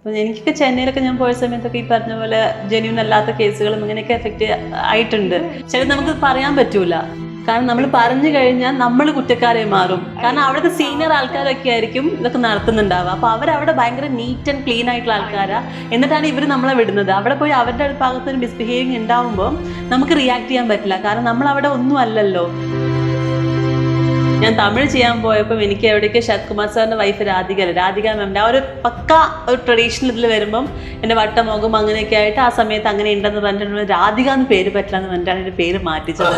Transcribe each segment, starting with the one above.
അപ്പോൾ എനിക്കൊക്കെ ചെന്നൈയിലൊക്കെ ഞാൻ പോയ സമയത്തൊക്കെ ഈ പറഞ്ഞ പോലെ ജെന്യൂൻ അല്ലാത്ത കേസുകളും ഇങ്ങനെയൊക്കെ എഫക്റ്റ് ആയിട്ടുണ്ട്. ചിലത് നമുക്ക് പറയാൻ പറ്റൂല, കാരണം നമ്മൾ പറഞ്ഞു കഴിഞ്ഞാൽ നമ്മൾ കുറ്റക്കാരെ മാറും. കാരണം അവിടുത്തെ സീനിയർ ആൾക്കാരൊക്കെ ആയിരിക്കും ഇതൊക്കെ നടത്തുന്നുണ്ടാവുക. അപ്പോൾ അവരവിടെ ഭയങ്കര നീറ്റ് ആൻഡ് ക്ലീൻ ആയിട്ടുള്ള ആൾക്കാരാ, എന്നിട്ടാണ് ഇവർ നമ്മളെ വിടുന്നത്. അവിടെ പോയി അവരുടെ ഭാഗത്ത് ഒരു മിസ്ബിഹേവിങ് ഉണ്ടാവുമ്പോൾ നമുക്ക് റിയാക്ട് ചെയ്യാൻ പറ്റില്ല, കാരണം നമ്മൾ അവിടെ ഒന്നും അല്ലല്ലോ. ഞാൻ തമിഴ് ചെയ്യാൻ പോയപ്പോൾ എനിക്ക് എവിടേക്ക് ശരത് കുമാർ സാറിൻ്റെ വൈഫ് രാധിക മാമിൻ്റെ ആ ഒരു പക്ക ഒരു ട്രഡീഷണൽ ഇതിൽ വരുമ്പം എൻ്റെ വട്ടമുഖം അങ്ങനെയൊക്കെ ആയിട്ട് ആ സമയത്ത് അങ്ങനെ ഉണ്ടെന്ന് പറഞ്ഞിട്ട് രാധിക എന്ന് പേര് പറ്റില്ലെന്ന് പറഞ്ഞിട്ടാണ് എൻ്റെ പേര് മാറ്റിച്ചത്.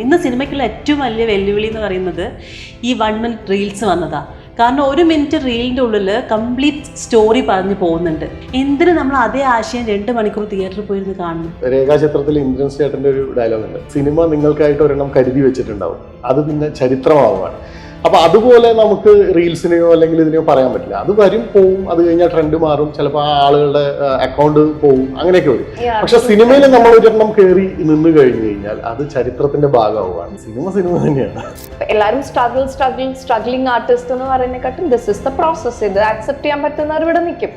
ഇന്ന് സിനിമയ്ക്കുള്ള ഏറ്റവും വലിയ വെല്ലുവിളി എന്ന് പറയുന്നത് ഈ 1 മിനിറ്റ് റീൽസ് വന്നതാ. കാരണം 1 മിനിറ്റ് റീലിൻ്റെ ഉള്ളിൽ കംപ്ലീറ്റ് സ്റ്റോറി പറഞ്ഞു പോകുന്നുണ്ട്. എന്തിന് നമ്മൾ അതേ ആശയം 2 മണിക്കൂർ തിയേറ്ററിൽ പോയിരുന്ന് കാണുന്നു? രേഖാചിത്രത്തിൽ ഇന്ദ്രൻ ചേട്ടൻ്റെ ഒരു ഡയലോഗ് ഉണ്ട്, സിനിമ നിങ്ങൾക്കായിട്ട് ഒരെണ്ണം കരുതി വെച്ചിട്ടുണ്ടാവും, അത് പിന്നെ ചരിത്രമാവുകയാണ്. അപ്പൊ അതുപോലെ നമുക്ക് റീൽസിനെയോ അല്ലെങ്കിൽ ഇതിനെയോ പറയാൻ പറ്റില്ല. അത് വരും പോവും, അത് കഴിഞ്ഞാൽ ട്രെൻഡ് മാറും, ചിലപ്പോൾ ആ ആളുകളുടെ അക്കൗണ്ട് പോവും, അങ്ങനെയൊക്കെ വരും. പക്ഷെ സിനിമയിൽ നമ്മൾ ഒരെണ്ണം കയറി നിന്ന് കഴിഞ്ഞു കഴിഞ്ഞാൽ അത് ചരിത്രത്തിന്റെ ഭാഗമാവുകയാണ്. സിനിമ തന്നെയാണ്. എല്ലാവരും സ്ട്രഗ്ലിംഗ് ആർട്ടിസ്റ്റ് എന്ന് പറയുന്നതിനെക്കാട്ടും ദിസ് ഇസ് ദ പ്രോസസ്. ഇത് ആക്സെപ്റ്റ് ചെയ്യാൻ പറ്റുന്നവർ ഇവിടെ നിൽക്കും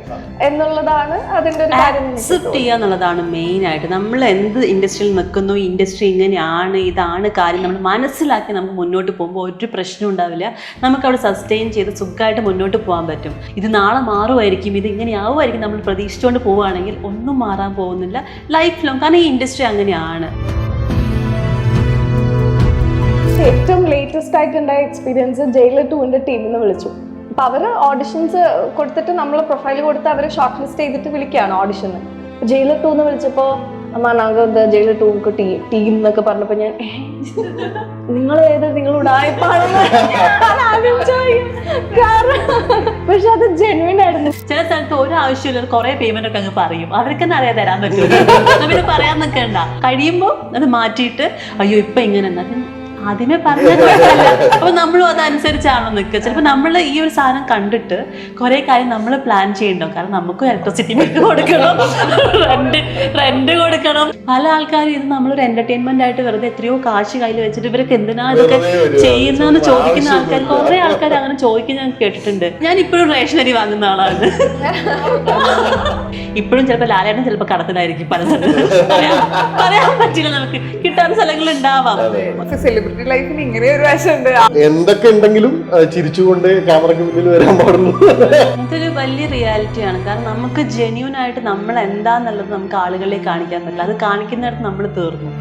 എന്നുള്ളതാണ് അതിന്റെ ഒരു കാര്യം. ആക്സെപ്റ്റ് ചെയ്യുക എന്നുള്ളതാണ് മെയിൻ ആയിട്ട്. നമ്മൾ എന്ത് ഇൻഡസ്ട്രിയിൽ നിൽക്കുന്നു, ഇൻഡസ്ട്രി ഇങ്ങനെയാണ്, ഇതാണ് കാര്യം, നമ്മൾ മനസ്സിലാക്കി നമുക്ക് മുന്നോട്ട് പോകുമ്പോൾ ഒരു പ്രശ്നം ഉണ്ടാവില്ല. നമുക്ക് അവിടെ സസ്റ്റെയിൻ ചെയ്ത് സുഖമായിട്ട് മുന്നോട്ട് പോകാൻ പറ്റും. ഇത് നാളെ മാറുമായിരിക്കും, ഇത് ഇങ്ങനെയാവുമായിരിക്കും നമ്മൾ പ്രതീക്ഷിച്ചുകൊണ്ട് പോവുകയാണെങ്കിൽ ഒന്നും മാറാൻ പോകുന്നില്ല ലൈഫ് ലോങ്. കാരണം ഈ ഇൻഡസ്ട്രി അങ്ങനെയാണ്. ഏറ്റവും ലേറ്റസ്റ്റ് ആയിട്ടുണ്ടായ എക്സ്പീരിയൻസ് ജയിലർ 2ന്റെ ടീമിൽ നിന്ന് വിളിച്ചു. അപ്പൊ അവര് ഓഡിഷൻസ് കൊടുത്തിട്ട് നമ്മൾ പ്രൊഫൈൽ കൊടുത്ത് അവരെ ഷോർട്ട് ലിസ്റ്റ് ചെയ്തിട്ട് വിളിക്കുകയാണ് ഓഡിഷന്. ജയിലർ 2 വിളിച്ചപ്പോ ജയിലർ 2 ടീം എന്നൊക്കെ പറഞ്ഞപ്പോ ഞാൻ നിങ്ങൾ ഉടായ്പാണെന്ന് പക്ഷെ അത് ജെന്യുവൻ ആയിരുന്നു. ചില സ്ഥലത്ത് ഒരു ആവശ്യമില്ല, കുറെ പേയ്മെന്റ് ഒക്കെ അങ്ങ് പറയും, അവർക്ക് തന്നെ അറിയാൻ തരാൻ പറ്റും. പിന്നെ പറയാൻ നിൽക്കണ്ട, കഴിയുമ്പോൾ അത് മാറ്റിയിട്ട് അയ്യോ ഇപ്പൊ ഇങ്ങനെ ആദ്യമേ പറഞ്ഞാൽ അപ്പൊ നമ്മളും അതനുസരിച്ചാണോ നിൽക്കുക. ചിലപ്പോൾ നമ്മൾ ഈ ഒരു സാധനം കണ്ടിട്ട് കുറെ കാര്യം നമ്മൾ പ്ലാൻ ചെയ്യണ്ടാവും. കാരണം നമുക്കും ഇലക്ട്രിസിറ്റി ബില്ല് കൊടുക്കണം, റെന്റ് കൊടുക്കണം. പല ആൾക്കാരും ഇത് നമ്മളൊരു എന്റർടൈൻമെന്റ് ആയിട്ട് വെറുതെ എത്രയോ കാശ് കയ്യിൽ വെച്ചിട്ട് ഇവരൊക്കെ എന്തിനാ ഇതൊക്കെ ചെയ്യുന്നതെന്ന് ചോദിക്കുന്ന ആൾക്കാർ, കുറെ ആൾക്കാർ അങ്ങനെ ചോദിക്കുന്ന ഞാൻ കേട്ടിട്ടുണ്ട്. ഞാൻ ഇപ്പോഴും റേഷനറി വാങ്ങുന്ന ആളാണ്. ഇപ്പോഴും ചിലപ്പോൾ ലാലേട്ടൻ ചിലപ്പോൾ കടത്തിലായിരിക്കും. പല പറയാൻ പറ്റില്ല, നമുക്ക് കിട്ടാത്ത സ്ഥലങ്ങൾ ഉണ്ടാവാം. ലൈഫിന് ഇങ്ങനെ ഒരു വശമുണ്ട്. എന്തൊക്കെ ഉണ്ടെങ്കിലും ചിരിച്ചുകൊണ്ട് ക്യാമറയ്ക്ക് മുന്നിൽ വരാൻ പാടുള്ളൂ. അതൊരു വലിയ റിയാലിറ്റിയാണ്. കാരണം നമുക്ക് ജെന്യൂൻ ആയിട്ട് നമ്മൾ എന്താന്നുള്ളത് നമുക്ക് ആളുകളിലേക്ക് കാണിക്കാൻ പറ്റില്ല. അത് കാണിക്കുന്നിടത്ത് നമ്മൾ തീർന്നു.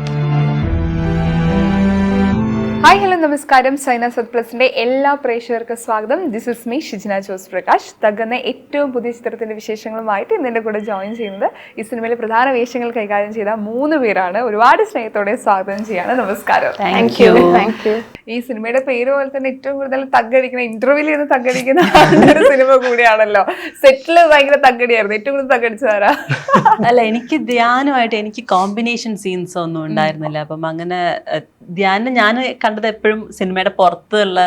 ഹായ് ഹലോ നമസ്കാരം. സൈന സത് പ്ലസിന്റെ എല്ലാ പ്രേക്ഷകർക്കും സ്വാഗതം. This is me Shijina Jose Prakash. തകർന്ന ഏറ്റവും പുതിയ ചിത്രത്തിന്റെ വിശേഷങ്ങളുമായിട്ട് ഇന്നെൻ്റെ കൂടെ ജോയിൻ ചെയ്യുന്നത് ഈ സിനിമയിലെ പ്രധാന വേഷങ്ങൾ കൈകാര്യം ചെയ്ത 3 പേരാണ്. ഒരുപാട് സ്നേഹത്തോടെ സ്വാഗതം ചെയ്യാണ്. നമസ്കാരം. Thank you. ഈ സിനിമയുടെ പേര് പോലെ തന്നെ ഏറ്റവും കൂടുതൽ തగ్గടിക്കുന്ന, ഇന്റർവ്യൂവിൽ നിന്ന് തగ్గടിക്കുന്ന ഒരു സിനിമ കൂടിയാണല്ലോ. സെറ്റില് ഭയങ്കര തగ్గടിയായിരുന്നു. ഏറ്റവും കൂടുതൽ തగ్గടിച്ചതാരാ? അല്ല, എനിക്ക് ധ്യാനമായിട്ട് എനിക്ക് കോമ്പിനേഷൻ സീൻസ് ഒന്നും ഉണ്ടായിരുന്നില്ല. അപ്പം അങ്ങനെ ധ്യാനം ഞാൻ കണ്ടത് എപ്പോഴും സിനിമയുടെ പുറത്തുള്ള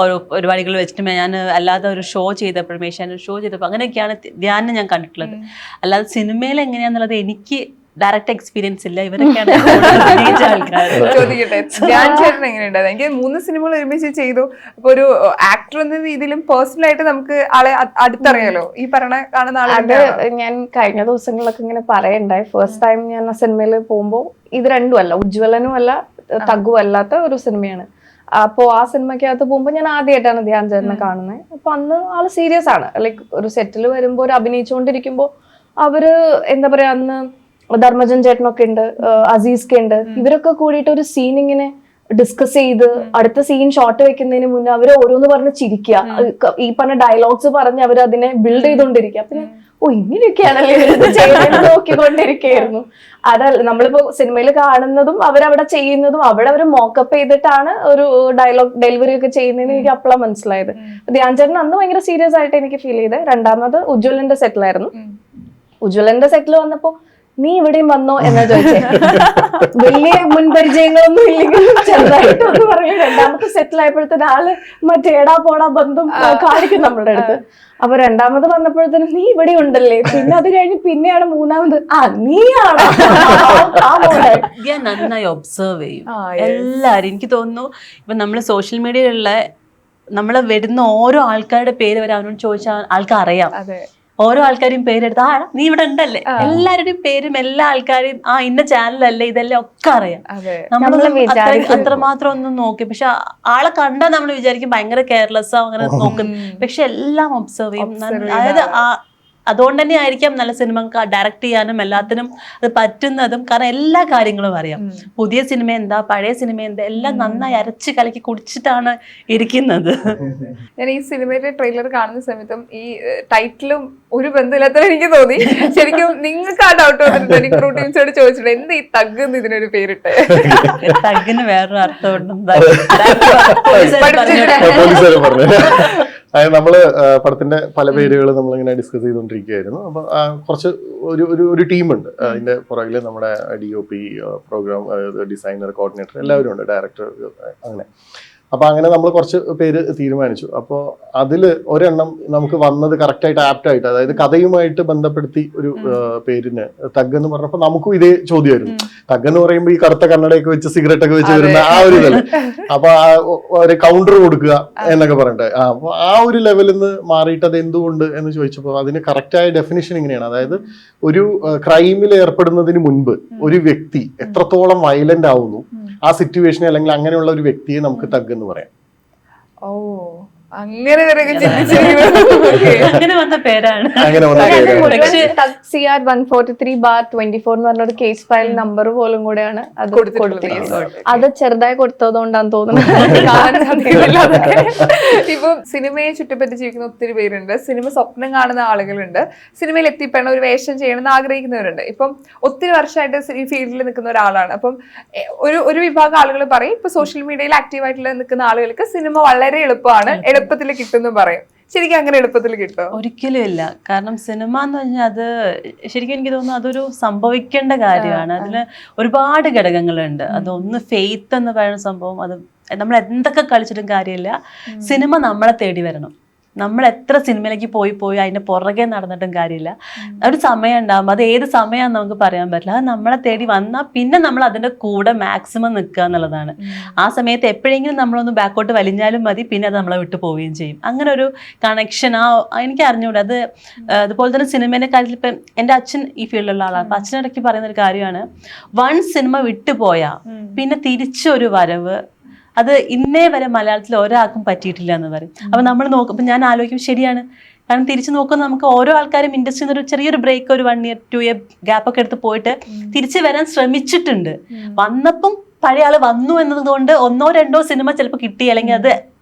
ഓരോ പരിപാടികൾ വെച്ചിട്ട് ഞാൻ അല്ലാതെ ഒരു ഷോ ചെയ്തപ്പോഴും ഏഷ്യാനെറ്റ് ഷോ ചെയ്തപ്പോൾ അങ്ങനെയൊക്കെയാണ് ധ്യാനം ഞാൻ കണ്ടിട്ടുള്ളത്. അല്ലാതെ സിനിമയിൽ എങ്ങനെയാന്നുള്ളത് എനിക്ക് ഡയറക്റ്റ് എക്സ്പീരിയൻസ് ഇല്ല. ഇവരൊക്കെയാണ് ചോദിക്കട്ടെ, ധ്യാൻ ചേട്ടൻ എങ്ങനെയുണ്ടായിരുന്നു? എനിക്ക് 3 സിനിമകൾ ഒരുമിച്ച് ചെയ്തു. അപ്പൊ ഒരു ആക്ടർ എന്ന രീതിയിലും പേഴ്സണലായിട്ട് നമുക്ക് ആളെ അടുത്തറിയാലോ. ഈ കാണുന്ന ആളെ ഞാൻ കഴിഞ്ഞ ദിവസങ്ങളിലൊക്കെ ഇങ്ങനെ പറയണ്ടായി. ഫസ്റ്റ് ടൈം ഞാൻ ആ സിനിമയിൽ പോകുമ്പോൾ ഇത് രണ്ടും അല്ല, ഉജ്ജ്വലനും അല്ല തഗ്ഗും അല്ലാത്ത ഒരു സിനിമയാണ്. അപ്പോ ആ സിനിമയ്ക്കകത്ത് പോകുമ്പോൾ ഞാൻ ആദ്യമായിട്ടാണ് ധ്യാൻ ചേട്ടനെ കാണുന്നത്. അപ്പൊ അന്ന് ആള് സീരിയസ് ആണ്. ലൈക്ക് ഒരു സെറ്റിൽ വരുമ്പോൾ ഒരു അഭിനയിച്ചുകൊണ്ടിരിക്കുമ്പോൾ അവര് എന്താ പറയാ, അന്ന് ധർമ്മജൻ ചേട്ടനൊക്കെ ഉണ്ട്, അസീസ് ഒക്കെ ഉണ്ട്. ഇവരൊക്കെ കൂടിയിട്ട് ഒരു സീൻ ഇങ്ങനെ ഡിസ്കസ് ചെയ്ത് അടുത്ത സീൻ ഷോട്ട് വെക്കുന്നതിന് മുന്നേ അവര് ഓരോന്ന് പറഞ്ഞ് ചിരിക്കുക, ഈ പറഞ്ഞ ഡയലോഗ്സ് പറഞ്ഞ് അവർ അതിനെ ബിൽഡ് ചെയ്തോണ്ടിരിക്കുക. അപ്പൊ ഞാൻ ഇങ്ങനെയൊക്കെയാണല്ലേ നോക്കിക്കൊണ്ടിരിക്കുകയായിരുന്നു. അതല്ല, നമ്മളിപ്പോ സിനിമയിൽ കാണുന്നതും അവരവിടെ ചെയ്യുന്നതും അവിടെ അവർ മോക്കപ്പ് ചെയ്തിട്ടാണ് ഒരു ഡയലോഗ് ഡെലിവറി ഒക്കെ ചെയ്യുന്നതെന്ന് എനിക്ക് അപ്പോഴാണ് മനസ്സിലായത്. ധ്യാൻ ചേട്ടൻ അന്ന് ഭയങ്കര സീരിയസ് ആയിട്ട് എനിക്ക് ഫീൽ ചെയ്തത്. രണ്ടാമത് ഉജ്ജ്വലന്റെ സെറ്റിലായിരുന്നു. ഉജ്ജ്വലന്റെ സെറ്റിൽ വന്നപ്പോ നീ ഇവിടെയും വന്നോ എന്നാ ചോദിച്ചേ. വലിയ മുൻപരിചയങ്ങളൊന്നും ഇല്ലെങ്കിലും ചെറുതായിട്ടൊന്ന് പറയും. രണ്ടാമത്തെ സെറ്റിൽ ആയപ്പോഴത്തേന് ആള് മറ്റേടാ പോടാ ബന്ധം കാണിക്കും നമ്മളുടെ അടുത്ത്. അപ്പൊ രണ്ടാമത് വന്നപ്പോഴത്തേനും നീ ഇവിടെ ഉണ്ടല്ലേ. പിന്നെ അത് കഴിഞ്ഞ് പിന്നെയാണ് മൂന്നാമത് നീയാണോ. ഞാൻ നന്നായി ഒബ്സർവ് ചെയ്യും എല്ലാവരും. എനിക്ക് തോന്നുന്നു ഇപ്പൊ നമ്മള് സോഷ്യൽ മീഡിയയിലുള്ള നമ്മളെ വരുന്ന ഓരോ ആൾക്കാരുടെ പേര് വരെ അവനോട് ചോദിച്ചാൽ ആൾക്ക് അറിയാം. ഓരോ ആൾക്കാരെയും പേരെടുത്ത് നീ ഇവിടെ ഉണ്ടല്ലേ, എല്ലാവരുടെയും പേരും എല്ലാ ആൾക്കാരെയും ഇന്ന ചാനലല്ലേ ഇതെല്ലാം ഒക്കെ അറിയാം. നമ്മളൊന്നും അത്രമാത്രം ഒന്നും നോക്കി, പക്ഷെ ആളെ കണ്ടാൽ നമ്മൾ വിചാരിക്കും ഭയങ്കര കെയർലെസ്സോ അങ്ങനെ നോക്കും, പക്ഷെ എല്ലാം ഒബ്സർവ് ചെയ്യും. അതായത് അതുകൊണ്ട് തന്നെ ആയിരിക്കാം നല്ല സിനിമ ഡയറക്റ്റ് ചെയ്യാനും എല്ലാത്തിനും അത് പറ്റുന്നതും. കാരണം എല്ലാ കാര്യങ്ങളും അറിയാം. പുതിയ സിനിമ എന്താ, പഴയ സിനിമ എന്താ, എല്ലാം നന്നായി അരച്ച് കലക്കി കുടിച്ചിട്ടാണ് ഇരിക്കുന്നത്. ഞാൻ ഈ സിനിമയുടെ ട്രെയിലർ കാണുന്ന സമയത്തും ഈ ടൈറ്റിലും ഒരു ബന്ധമില്ലാത്ത എനിക്ക് തോന്നി. ശരിക്കും നിങ്ങൾക്ക് ആ ഡൗട്ട് വന്നിട്ടുണ്ട്? എനിക്ക് റൂട്ടീൻസോട് ചോദിച്ചിട്ടുണ്ട് എന്ത് ഈ തഗ് എന്ന് ഇതിനൊരു പേരിട്ട്. തഗ്ഗിന് വേറൊരു അർത്ഥമുണ്ട്. അതായത് നമ്മള് പടത്തിന്റെ പല പേരുകൾ നമ്മളിങ്ങനെ ഡിസ്കസ് ചെയ്തുകൊണ്ടിരിക്കുകയായിരുന്നു. അപ്പൊ കുറച്ച് ഒരു ടീമുണ്ട് അതിന്റെ പുറകില്. നമ്മുടെ DOP, പ്രോഗ്രാം ഡിസൈനർ, കോർഡിനേറ്റർ എല്ലാവരും ഉണ്ട്, ഡയറക്ടർ, അങ്ങനെ. അപ്പൊ അങ്ങനെ നമ്മൾ കുറച്ച് പേര് തീരുമാനിച്ചു. അപ്പോൾ അതില് ഒരെണ്ണം നമുക്ക് വന്നത് കറക്റ്റായിട്ട് ആപ്റ്റായിട്ട്, അതായത് കഥയുമായിട്ട് ബന്ധപ്പെടുത്തി ഒരു പേരിന് തഗ് എന്ന് പറഞ്ഞപ്പോൾ നമുക്കും ഇതേ ചോദ്യമായിരുന്നു. തഗ് എന്ന് പറയുമ്പോൾ ഈ കറുത്ത കണ്ണടയൊക്കെ വെച്ച് സിഗരറ്റ് ഒക്കെ വെച്ച് വരുന്ന ആ ഒരു ഇതല്ലേ, അപ്പൊ ഒരു കൗണ്ടർ കൊടുക്കുക എന്നൊക്കെ പറഞ്ഞിട്ട്. അപ്പൊ ആ ഒരു ലെവലിൽ നിന്ന് മാറിയിട്ട് അത് എന്തുകൊണ്ട് എന്ന് ചോദിച്ചപ്പോൾ അതിന് കറക്റ്റായ ഡെഫിനിഷൻ ഇങ്ങനെയാണ്. അതായത് ഒരു ക്രൈമിൽ ഏർപ്പെടുന്നതിന് മുൻപ് ഒരു വ്യക്തി എത്രത്തോളം വയലന്റ് ആവുന്നു ആ സിറ്റുവേഷൻ, അല്ലെങ്കിൽ അങ്ങനെയുള്ള ഒരു വ്യക്തിയെ നമുക്ക് തഗ് എന്ന് പറയാം. ഓ, അങ്ങനെ അങ്ങനെ വന്ന പേരാണ്. CR 143/24 എന്ന് പറഞ്ഞൊരു കേസ് ഫയൽ നമ്പർ പോലും കൂടെയാണ് അത് കൊടുത്തിരിക്കുന്നത്. അത് ചെറുതായി കൊടുത്തതുകൊണ്ടാണ് തോന്നുന്നത്. ഇപ്പൊ സിനിമയെ ചുറ്റിപ്പറ്റി ജീവിക്കുന്ന ഒത്തിരി പേരുണ്ട്. സിനിമ സ്വപ്നം കാണുന്ന ആളുകളുണ്ട്. സിനിമയിൽ എത്തിപ്പെടണം, ഒരു വേഷം ചെയ്യണമെന്ന് ആഗ്രഹിക്കുന്നവരുണ്ട്. ഇപ്പം ഒത്തിരി വർഷമായിട്ട് ഈ ഫീൽഡിൽ നിൽക്കുന്ന ഒരാളാണ്. അപ്പം ഒരു വിഭാഗം ആളുകൾ പറയും ഇപ്പൊ സോഷ്യൽ മീഡിയയിൽ ആക്റ്റീവായിട്ടുള്ള നിൽക്കുന്ന ആളുകൾക്ക് സിനിമ വളരെ എളുപ്പമാണ്, എളുപ്പത്തിൽ കിട്ടുമെന്ന് പറയും. ശരിക്കും അങ്ങനെ എളുപ്പത്തിൽ കിട്ടും? ഒരിക്കലും ഇല്ല. കാരണം സിനിമ എന്ന് പറഞ്ഞാൽ അത് ശരിക്കും എനിക്ക് തോന്നുന്നു അതൊരു സംഭവിക്കേണ്ട കാര്യമാണ്. അതിന് ഒരുപാട് ഘടകങ്ങളുണ്ട്. അതൊന്ന് ഫെയ്ത്ത് എന്ന് പറയുന്ന സംഭവം, അത് നമ്മൾ എന്തൊക്കെ കളിച്ചിട്ടും കാര്യമില്ല. സിനിമ നമ്മളെ തേടി വരണം. നമ്മൾ എത്ര സിനിമയിലേക്ക് പോയി അതിന്റെ പുറകെ നടന്നിട്ടും കാര്യമില്ല. ഒരു സമയം ഉണ്ടാകുമ്പോൾ അത് ഏത് സമയമാണെന്ന് നമുക്ക് പറയാൻ പറ്റില്ല. അത് നമ്മളെ തേടി വന്നാൽ പിന്നെ നമ്മൾ അതിന്റെ കൂടെ മാക്സിമം നിൽക്കുക എന്നുള്ളതാണ്. ആ സമയത്ത് എപ്പോഴെങ്കിലും നമ്മളൊന്ന് ബാക്കോട്ട് വലിഞ്ഞാലും മതി, പിന്നെ അത് നമ്മളെ വിട്ടു പോവുകയും ചെയ്യും. അങ്ങനെ ഒരു കണക്ഷൻ എനിക്ക് അറിഞ്ഞൂടെ. അതുപോലെ തന്നെ സിനിമേന്റെ കാര്യത്തിൽ ഇപ്പം എൻ്റെ അച്ഛൻ ഈ ഫീൽഡിലുള്ള ആളാണ്. അപ്പം അച്ഛനിടയ്ക്ക് പറയുന്ന ഒരു കാര്യമാണ്, വൺ സിനിമ വിട്ടുപോയാൽ പിന്നെ തിരിച്ചൊരു വരവ് അത് ഇന്നേ വരെ മലയാളത്തിൽ ഒരാൾക്കും പറ്റിയിട്ടില്ല എന്ന് പറയും. അപ്പൊ നമ്മൾ നോക്കും, ഇപ്പൊ ഞാൻ ആലോചിക്കും ശരിയാണ്. കാരണം തിരിച്ചു നോക്കുമ്പോൾ നമുക്ക് ഓരോ ആൾക്കാരും ഇൻഡസ്ട്രിയിൽ നിന്ന് ഒരു ചെറിയൊരു ബ്രേക്ക്, ഒരു 1 year 2 year ഗ്യാപ്പ് ഒക്കെ എടുത്ത് പോയിട്ട് തിരിച്ചു വരാൻ ശ്രമിച്ചിട്ടുണ്ട്. വന്നപ്പം പഴയ ആള് വന്നു എന്നതുകൊണ്ട് 1 or 2 സിനിമ ചിലപ്പോൾ കിട്ടി, അല്ലെങ്കിൽ അത്